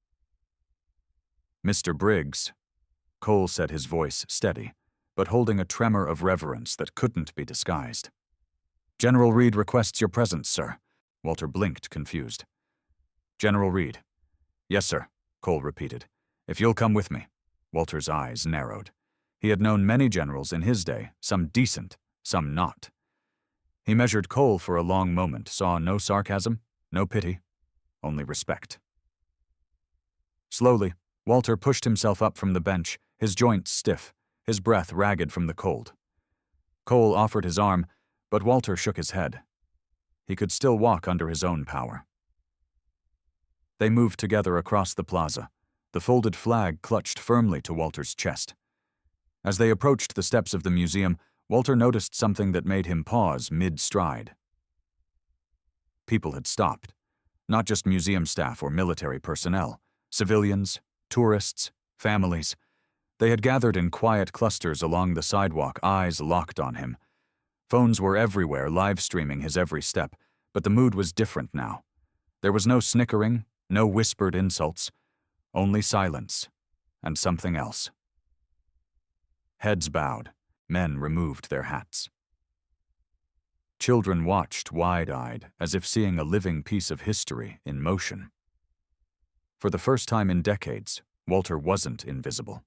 "Mr. Briggs," Cole said, his voice steady, but holding a tremor of reverence that couldn't be disguised. "General Reed requests your presence, sir." Walter blinked, confused. "General Reed." "Yes, sir," Cole repeated. "If you'll come with me." Walter's eyes narrowed. He had known many generals in his day, some decent, some not. He measured Cole for a long moment, saw no sarcasm, no pity, only respect. Slowly, Walter pushed himself up from the bench, his joints stiff, his breath ragged from the cold. Cole offered his arm, but Walter shook his head. He could still walk under his own power. They moved together across the plaza, the folded flag clutched firmly to Walter's chest. As they approached the steps of the museum, Walter noticed something that made him pause mid-stride. People had stopped. Not just museum staff or military personnel. Civilians, tourists, families. They had gathered in quiet clusters along the sidewalk, eyes locked on him. Phones were everywhere, live-streaming his every step, but the mood was different now. There was no snickering, no whispered insults, only silence, and something else. Heads bowed, men removed their hats. Children watched wide-eyed, as if seeing a living piece of history in motion. For the first time in decades, Walter wasn't invisible.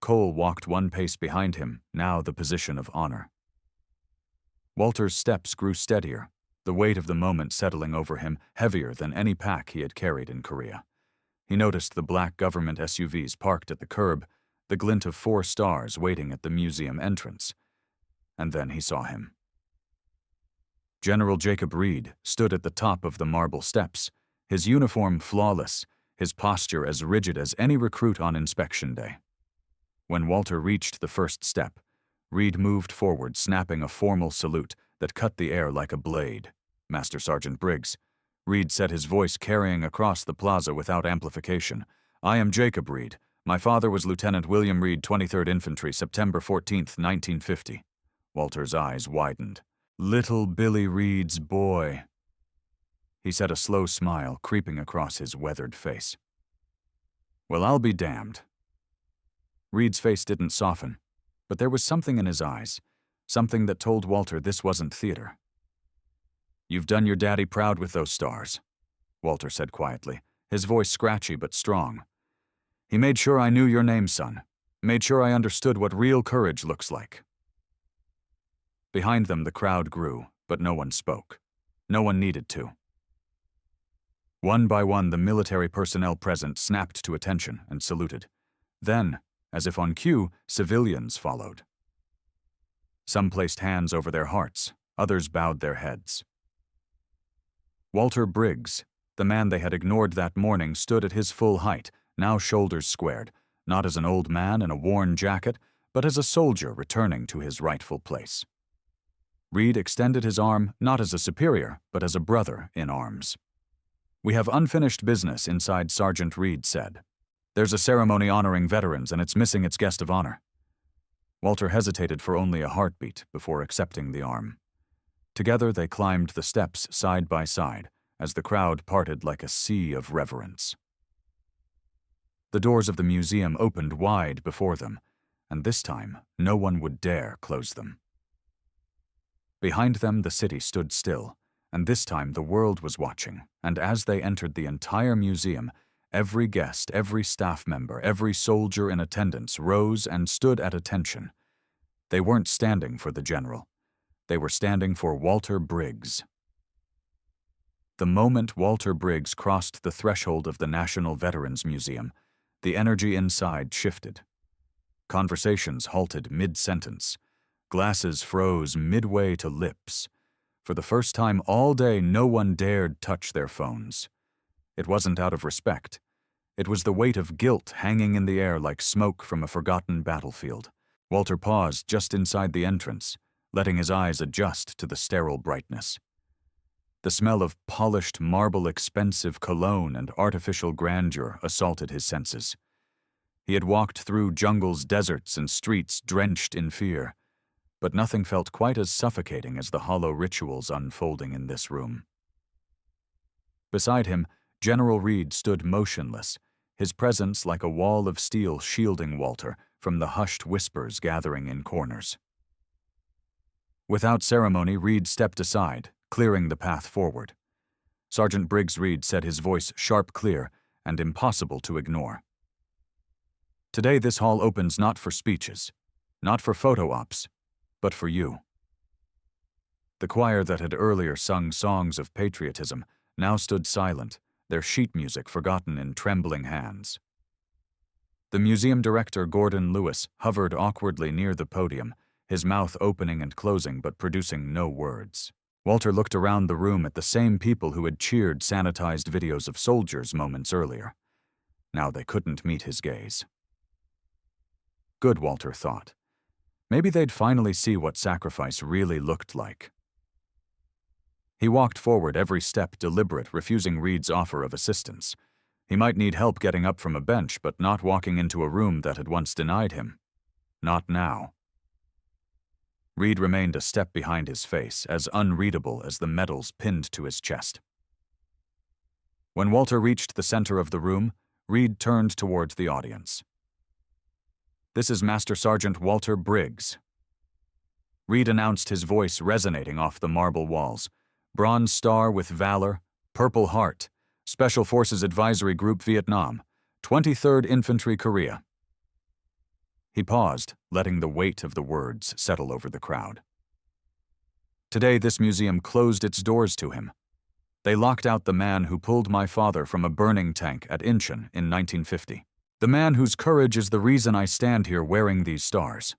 Cole walked one pace behind him, now the position of honor. Walter's steps grew steadier, the weight of the moment settling over him, heavier than any pack he had carried in Korea. He noticed the black government SUVs parked at the curb, the glint of 4 stars waiting at the museum entrance. And then he saw him. General Jacob Reed stood at the top of the marble steps, his uniform flawless, his posture as rigid as any recruit on inspection day. When Walter reached the first step, Reed moved forward, snapping a formal salute that cut the air like a blade. "Master Sergeant Briggs." Reed said, his voice carrying across the plaza without amplification. "I am Jacob Reed. My father was Lieutenant William Reed, 23rd Infantry, September 14th, 1950. Walter's eyes widened. "Little Billy Reed's boy." He said, a slow smile creeping across his weathered face. "Well, I'll be damned." Reed's face didn't soften, but there was something in his eyes, something that told Walter this wasn't theater. "You've done your daddy proud with those stars," Walter said quietly, his voice scratchy but strong. "He made sure I knew your name, son. Made sure I understood what real courage looks like." Behind them, the crowd grew, but no one spoke. No one needed to. One by one, the military personnel present snapped to attention and saluted. Then, as if on cue, civilians followed. Some placed hands over their hearts, others bowed their heads. Walter Briggs, the man they had ignored that morning, stood at his full height, now shoulders squared, not as an old man in a worn jacket, but as a soldier returning to his rightful place. Reed extended his arm not as a superior, but as a brother in arms. "We have unfinished business inside," Sergeant Reed said. "There's a ceremony honoring veterans, and it's missing its guest of honor." Walter hesitated for only a heartbeat before accepting the arm. Together they climbed the steps side by side, as the crowd parted like a sea of reverence. The doors of the museum opened wide before them, and this time no one would dare close them. Behind them the city stood still, and this time the world was watching, and as they entered the entire museum, every guest, every staff member, every soldier in attendance rose and stood at attention. They weren't standing for the general. They were standing for Walter Briggs. The moment Walter Briggs crossed the threshold of the National Veterans Museum, the energy inside shifted. Conversations halted mid-sentence. Glasses froze midway to lips. For the first time all day, no one dared touch their phones. It wasn't out of respect. It was the weight of guilt hanging in the air like smoke from a forgotten battlefield. Walter paused just inside the entrance, letting his eyes adjust to the sterile brightness. The smell of polished marble, expensive cologne, and artificial grandeur assaulted his senses. He had walked through jungles, deserts, and streets drenched in fear, but nothing felt quite as suffocating as the hollow rituals unfolding in this room. Beside him, General Reed stood motionless, his presence like a wall of steel shielding Walter, from the hushed whispers gathering in corners. Without ceremony, Reed stepped aside, clearing the path forward. Sergeant Briggs Reed said, his voice sharp, clear, and impossible to ignore. Today this hall opens not for speeches, not for photo ops, but for you. The choir that had earlier sung songs of patriotism now stood silent, their sheet music forgotten in trembling hands. The museum director, Gordon Lewis, hovered awkwardly near the podium, his mouth opening and closing but producing no words. Walter looked around the room at the same people who had cheered sanitized videos of soldiers moments earlier. Now they couldn't meet his gaze. Good, Walter thought. Maybe they'd finally see what sacrifice really looked like. He walked forward, every step deliberate, refusing Reed's offer of assistance. He might need help getting up from a bench, but not walking into a room that had once denied him. Not now. Reed remained a step behind his face, as unreadable as the medals pinned to his chest. When Walter reached the center of the room, Reed turned toward the audience. "This is Master Sergeant Walter Briggs." Reed announced, his voice resonating off the marble walls. "Bronze Star with Valor, Purple Heart, Special Forces Advisory Group Vietnam, 23rd Infantry Korea." He paused, letting the weight of the words settle over the crowd. Today this museum closed its doors to him. They locked out the man who pulled my father from a burning tank at Incheon in 1950. The man whose courage is the reason I stand here wearing these stars.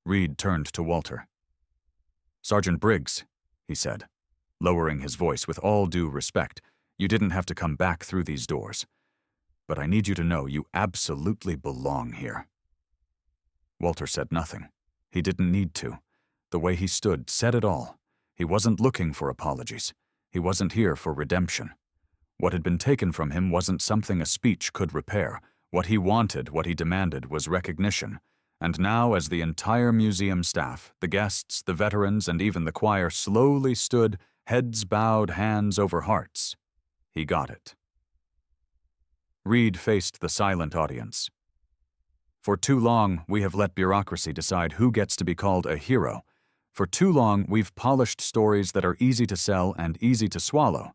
Reed turned to Walter. "Sergeant Briggs," he said, lowering his voice with all due respect, "you didn't have to come back through these doors. But I need you to know you absolutely belong here." Walter said nothing. He didn't need to. The way he stood said it all. He wasn't looking for apologies. He wasn't here for redemption. What had been taken from him wasn't something a speech could repair. What he wanted, what he demanded, was recognition. And now, as the entire museum staff, the guests, the veterans, and even the choir slowly stood, heads bowed, hands over hearts, he got it. Reed faced the silent audience. "For too long, we have let bureaucracy decide who gets to be called a hero. For too long, we've polished stories that are easy to sell and easy to swallow.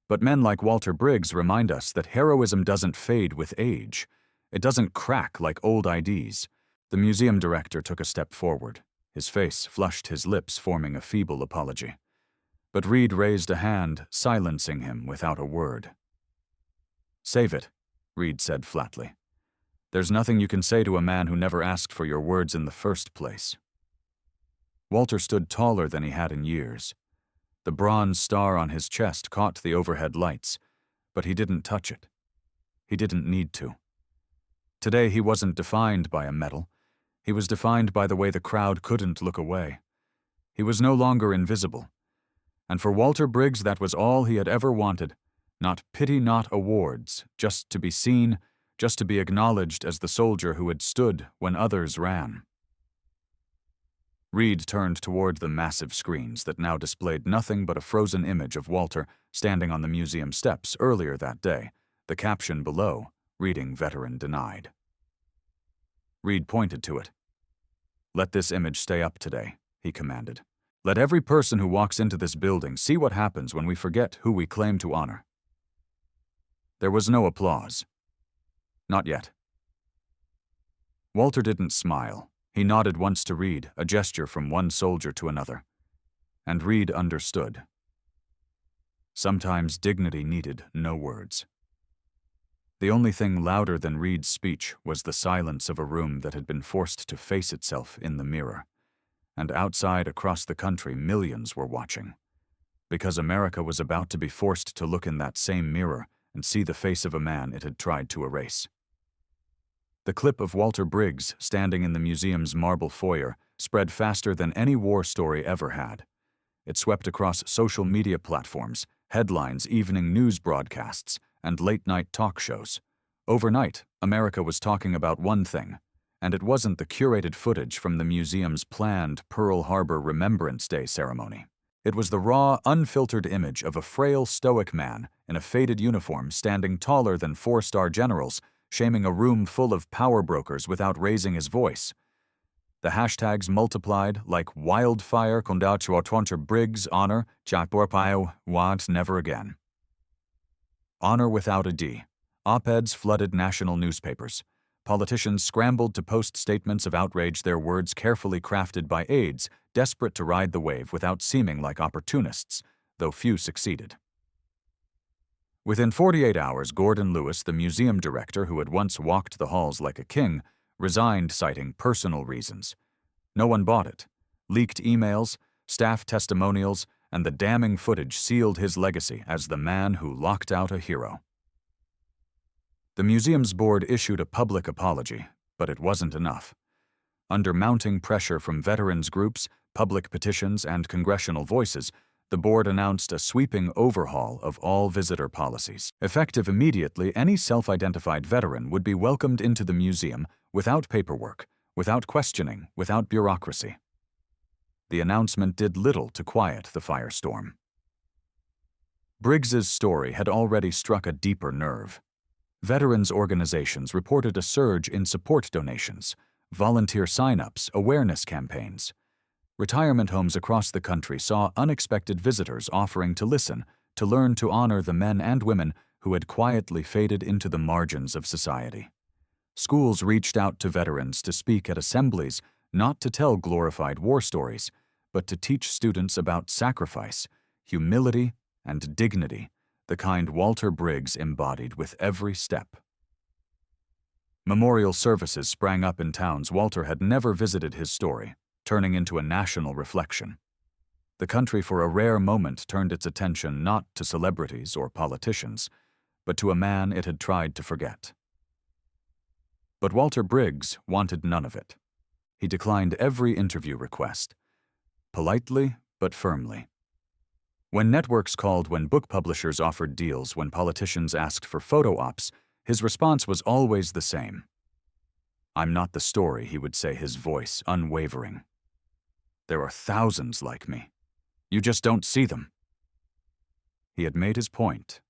But men like Walter Briggs remind us that heroism doesn't fade with age. It doesn't crack like old IDs." The museum director took a step forward. His face flushed, his lips forming a feeble apology. But Reed raised a hand, silencing him without a word. "Save it," Reed said flatly. "There's nothing you can say to a man who never asked for your words in the first place." Walter stood taller than he had in years. The bronze star on his chest caught the overhead lights, but he didn't touch it. He didn't need to. Today he wasn't defined by a medal. He was defined by the way the crowd couldn't look away. He was no longer invisible. And for Walter Briggs, that was all he had ever wanted. Not pity, not awards, just to be seen, just to be acknowledged as the soldier who had stood when others ran. Reed turned toward the massive screens that now displayed nothing but a frozen image of Walter standing on the museum steps earlier that day, the caption below reading "Veteran Denied." Reed pointed to it. "Let this image stay up today," he commanded. "Let every person who walks into this building see what happens when we forget who we claim to honor." There was no applause. Not yet. Walter didn't smile. He nodded once to Reed, a gesture from one soldier to another. And Reed understood. Sometimes dignity needed no words. The only thing louder than Reed's speech was the silence of a room that had been forced to face itself in the mirror. And outside, across the country, millions were watching. Because America was about to be forced to look in that same mirror and see the face of a man it had tried to erase. The clip of Walter Briggs standing in the museum's marble foyer spread faster than any war story ever had. It swept across social media platforms, headlines, evening news broadcasts, and late-night talk shows. Overnight, America was talking about one thing, and it wasn't the curated footage from the museum's planned Pearl Harbor Remembrance Day ceremony. It was the raw, unfiltered image of a frail, stoic man in a faded uniform standing taller than four-star generals, shaming a room full of power brokers without raising his voice. The hashtags multiplied like wildfire. Walter Briggs honor want never again. Honor without a D. Op-eds flooded national newspapers. Politicians scrambled to post statements of outrage, their words carefully crafted by aides, desperate to ride the wave without seeming like opportunists, though few succeeded. Within 48 hours, Gordon Lewis, the museum director who had once walked the halls like a king, resigned, citing personal reasons. No one bought it. Leaked emails, staff testimonials, and the damning footage sealed his legacy as the man who locked out a hero. The museum's board issued a public apology, but it wasn't enough. Under mounting pressure from veterans groups, public petitions, and congressional voices, the board announced a sweeping overhaul of all visitor policies. Effective immediately, any self-identified veteran would be welcomed into the museum without paperwork, without questioning, without bureaucracy. The announcement did little to quiet the firestorm. Briggs's story had already struck a deeper nerve. Veterans organizations reported a surge in support donations, volunteer sign-ups, awareness campaigns. Retirement homes across the country saw unexpected visitors offering to listen, to learn, to honor the men and women who had quietly faded into the margins of society. Schools reached out to veterans to speak at assemblies, not to tell glorified war stories, but to teach students about sacrifice, humility, and dignity, the kind Walter Briggs embodied with every step. Memorial services sprang up in towns Walter had never visited, his story turning into a national reflection. The country for a rare moment turned its attention not to celebrities or politicians, but to a man it had tried to forget. But Walter Briggs wanted none of it. He declined every interview request, politely but firmly. When networks called, when book publishers offered deals, when politicians asked for photo ops, his response was always the same. "I'm not the story," he would say, his voice unwavering. "There are thousands like me. You just don't see them." He had made his point,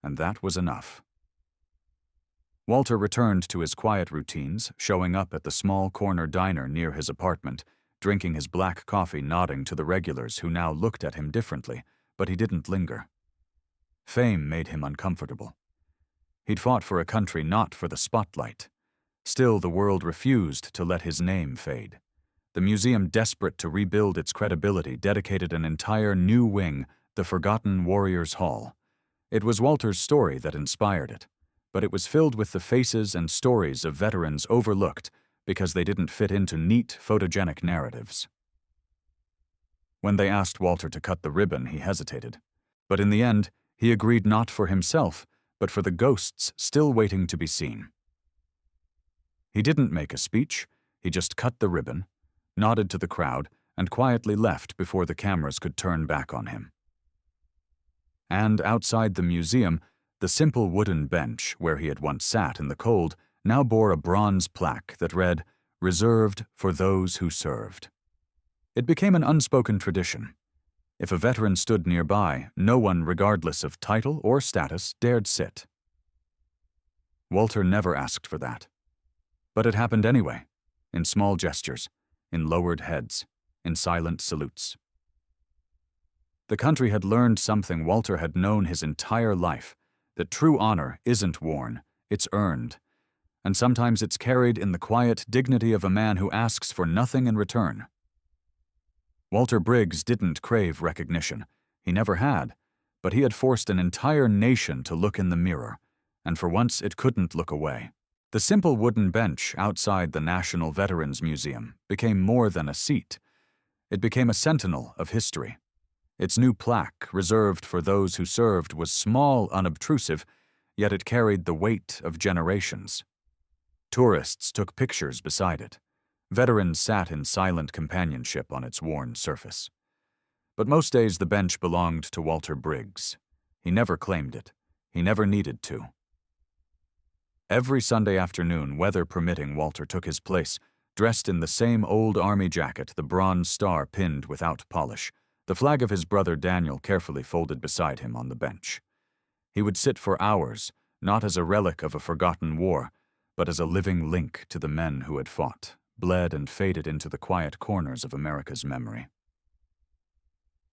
and that was enough. Walter returned to his quiet routines, showing up at the small corner diner near his apartment, drinking his black coffee, nodding to the regulars who now looked at him differently, but he didn't linger. Fame made him uncomfortable. He'd fought for a country, not for the spotlight. Still, the world refused to let his name fade. The museum, desperate to rebuild its credibility, dedicated an entire new wing, the Forgotten Warriors Hall. It was Walter's story that inspired it, but it was filled with the faces and stories of veterans overlooked because they didn't fit into neat, photogenic narratives. When they asked Walter to cut the ribbon, he hesitated. But in the end, he agreed, not for himself, but for the ghosts still waiting to be seen. He didn't make a speech, he just cut the ribbon, nodded to the crowd, and quietly left before the cameras could turn back on him. And outside the museum, the simple wooden bench where he had once sat in the cold now bore a bronze plaque that read, "Reserved for those who served." It became an unspoken tradition. If a veteran stood nearby, no one, regardless of title or status, dared sit. Walter never asked for that. But it happened anyway, in small gestures, in lowered heads, in silent salutes. The country had learned something Walter had known his entire life, that true honor isn't worn, it's earned, and sometimes it's carried in the quiet dignity of a man who asks for nothing in return. Walter Briggs didn't crave recognition. He never had, but he had forced an entire nation to look in the mirror, and for once it couldn't look away. The simple wooden bench outside the National Veterans Museum became more than a seat. It became a sentinel of history. Its new plaque, "Reserved for those who served," was small, unobtrusive, yet it carried the weight of generations. Tourists took pictures beside it. Veterans sat in silent companionship on its worn surface. But most days the bench belonged to Walter Briggs. He never claimed it. He never needed to. Every Sunday afternoon, weather permitting, Walter took his place, dressed in the same old army jacket, the bronze star pinned without polish, the flag of his brother Daniel carefully folded beside him on the bench. He would sit for hours, not as a relic of a forgotten war, but as a living link to the men who had fought, bled, and faded into the quiet corners of America's memory.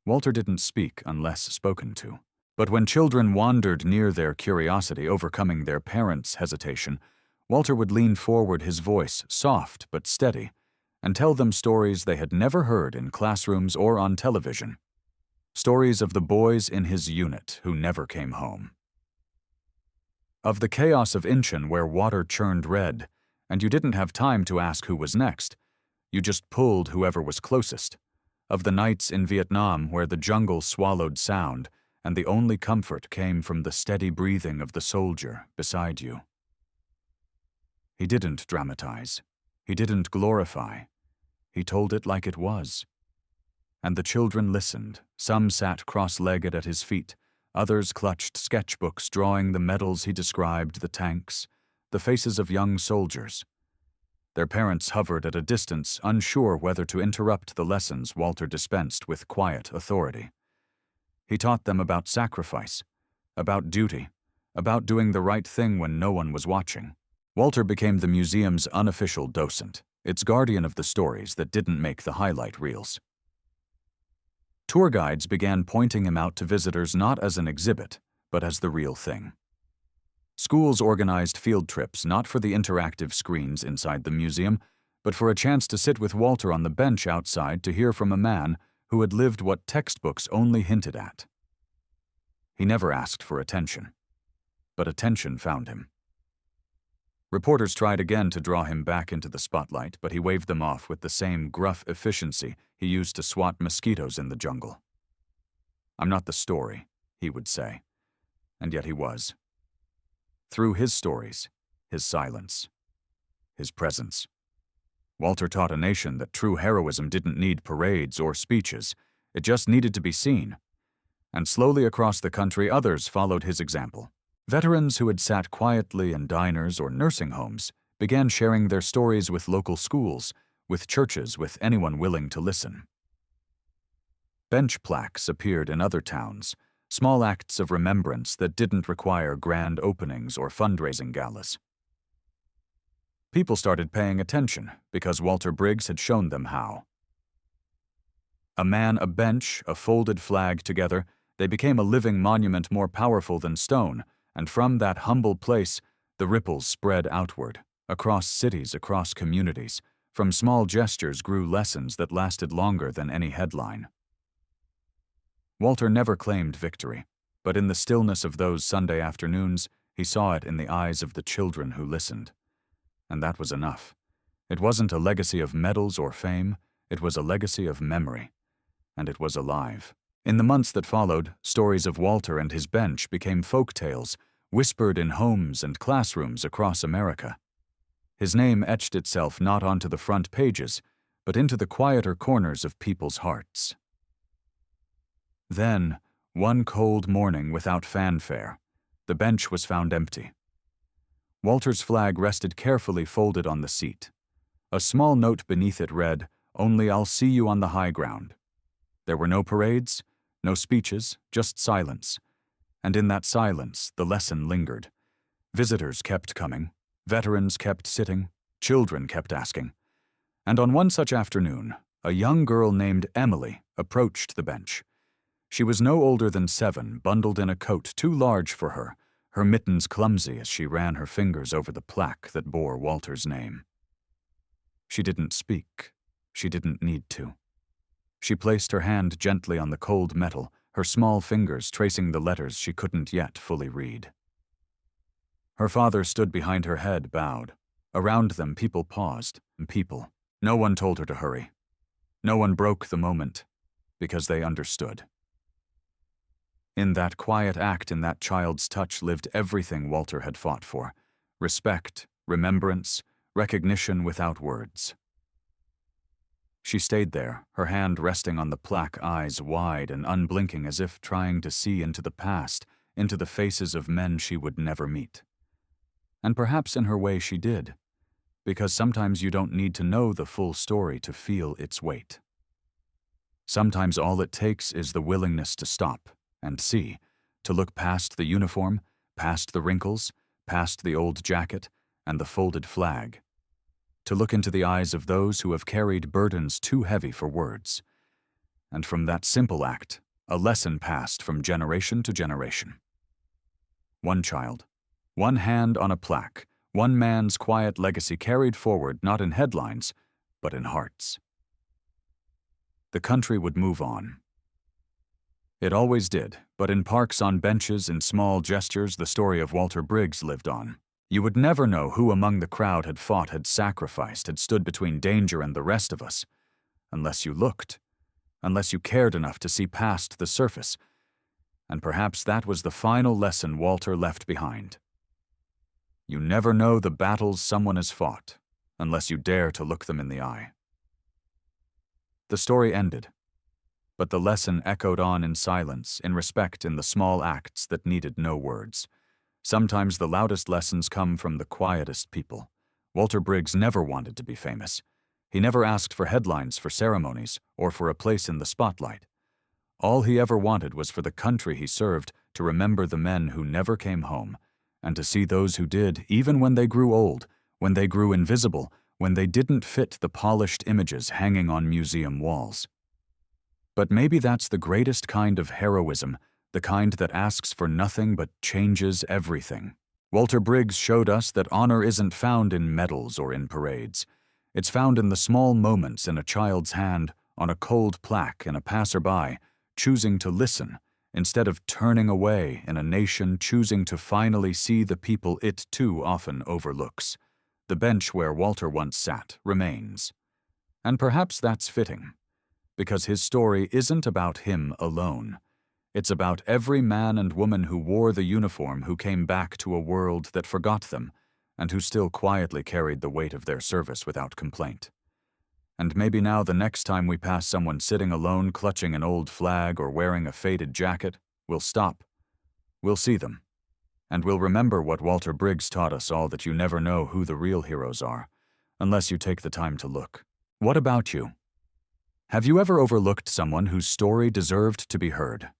Walter didn't speak unless spoken to. But when children wandered near their curiosity, overcoming their parents' hesitation, Walter would lean forward, his voice soft but steady, and tell them stories they had never heard in classrooms or on television. Stories of the boys in his unit who never came home. Of the chaos of Incheon where water churned red, and you didn't have time to ask who was next. You just pulled whoever was closest. Of the nights in Vietnam where the jungle swallowed sound, and the only comfort came from the steady breathing of the soldier beside you. He didn't dramatize. He didn't glorify. He told it like it was. And the children listened. Some sat cross-legged at his feet. Others clutched sketchbooks drawing the medals he described, the tanks, the faces of young soldiers. Their parents hovered at a distance, unsure whether to interrupt the lessons Walter dispensed with quiet authority. He taught them about sacrifice, about duty, about doing the right thing when no one was watching. Walter became the museum's unofficial docent, its guardian of the stories that didn't make the highlight reels. Tour guides began pointing him out to visitors not as an exhibit, but as the real thing. Schools organized field trips not for the interactive screens inside the museum, but for a chance to sit with Walter on the bench outside to hear from a man who had lived what textbooks only hinted at. He never asked for attention, but attention found him. Reporters tried again to draw him back into the spotlight, but he waved them off with the same gruff efficiency he used to swat mosquitoes in the jungle. "I'm not the story," he would say, and yet he was. Through his stories, his silence, his presence. Walter taught a nation that true heroism didn't need parades or speeches, it just needed to be seen. And slowly across the country, others followed his example. Veterans who had sat quietly in diners or nursing homes began sharing their stories with local schools, with churches, with anyone willing to listen. Bench plaques appeared in other towns, small acts of remembrance that didn't require grand openings or fundraising galas. People started paying attention because Walter Briggs had shown them how. A man, a bench, a folded flag together, they became a living monument more powerful than stone, and from that humble place, the ripples spread outward, across cities, across communities. From small gestures grew lessons that lasted longer than any headline. Walter never claimed victory, but in the stillness of those Sunday afternoons, he saw it in the eyes of the children who listened. And that was enough. It wasn't a legacy of medals or fame, it was a legacy of memory. And it was alive. In the months that followed, stories of Walter and his bench became folk tales, whispered in homes and classrooms across America. His name etched itself not onto the front pages, but into the quieter corners of people's hearts. Then, one cold morning without fanfare, the bench was found empty. Walter's flag rested carefully folded on the seat. A small note beneath it read, "Only I'll see you on the high ground." There were no parades, no speeches, just silence. And in that silence, the lesson lingered. Visitors kept coming, veterans kept sitting, children kept asking. And on one such afternoon, a young girl named Emily approached the bench. She was no older than 7, bundled in a coat too large for her, her mittens clumsy as she ran her fingers over the plaque that bore Walter's name. She didn't speak. She didn't need to. She placed her hand gently on the cold metal, her small fingers tracing the letters she couldn't yet fully read. Her father stood behind her head, bowed. Around them, people paused. People. No one told her to hurry. No one broke the moment, because they understood. In that quiet act, in that child's touch, lived everything Walter had fought for. Respect, remembrance, recognition without words. She stayed there, her hand resting on the plaque, eyes wide and unblinking as if trying to see into the past, into the faces of men she would never meet. And perhaps in her way she did, because sometimes you don't need to know the full story to feel its weight. Sometimes all it takes is the willingness to stop and see, to look past the uniform, past the wrinkles, past the old jacket, and the folded flag. To look into the eyes of those who have carried burdens too heavy for words. And from that simple act, a lesson passed from generation to generation. One child, one hand on a plaque, one man's quiet legacy carried forward not in headlines, but in hearts. The country would move on. It always did, but in parks, on benches, in small gestures, the story of Walter Briggs lived on. You would never know who among the crowd had fought, had sacrificed, had stood between danger and the rest of us, unless you looked, unless you cared enough to see past the surface. And perhaps that was the final lesson Walter left behind. You never know the battles someone has fought, unless you dare to look them in the eye. The story ended, but the lesson echoed on in silence, in respect, in the small acts that needed no words. Sometimes the loudest lessons come from the quietest people. Walter Briggs never wanted to be famous. He never asked for headlines, for ceremonies, or for a place in the spotlight. All he ever wanted was for the country he served to remember the men who never came home, and to see those who did, even when they grew old, when they grew invisible, when they didn't fit the polished images hanging on museum walls. But maybe that's the greatest kind of heroism, the kind that asks for nothing but changes everything. Walter Briggs showed us that honor isn't found in medals or in parades. It's found in the small moments, in a child's hand, on a cold plaque, in a passerby, choosing to listen, instead of turning away, in a nation choosing to finally see the people it too often overlooks. The bench where Walter once sat remains. And perhaps that's fitting, because his story isn't about him alone. It's about every man and woman who wore the uniform, who came back to a world that forgot them, and who still quietly carried the weight of their service without complaint. And maybe now, the next time we pass someone sitting alone, clutching an old flag or wearing a faded jacket, we'll stop. We'll see them. And we'll remember what Walter Briggs taught us all, that you never know who the real heroes are, unless you take the time to look. What about you? Have you ever overlooked someone whose story deserved to be heard?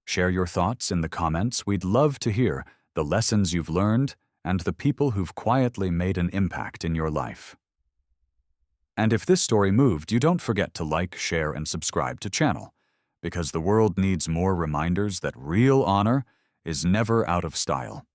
Share your thoughts in the comments. We'd love to hear the lessons you've learned and the people who've quietly made an impact in your life. And if this story moved you, don't forget to like, share, and subscribe to the channel, because the world needs more reminders that real honor is never out of style.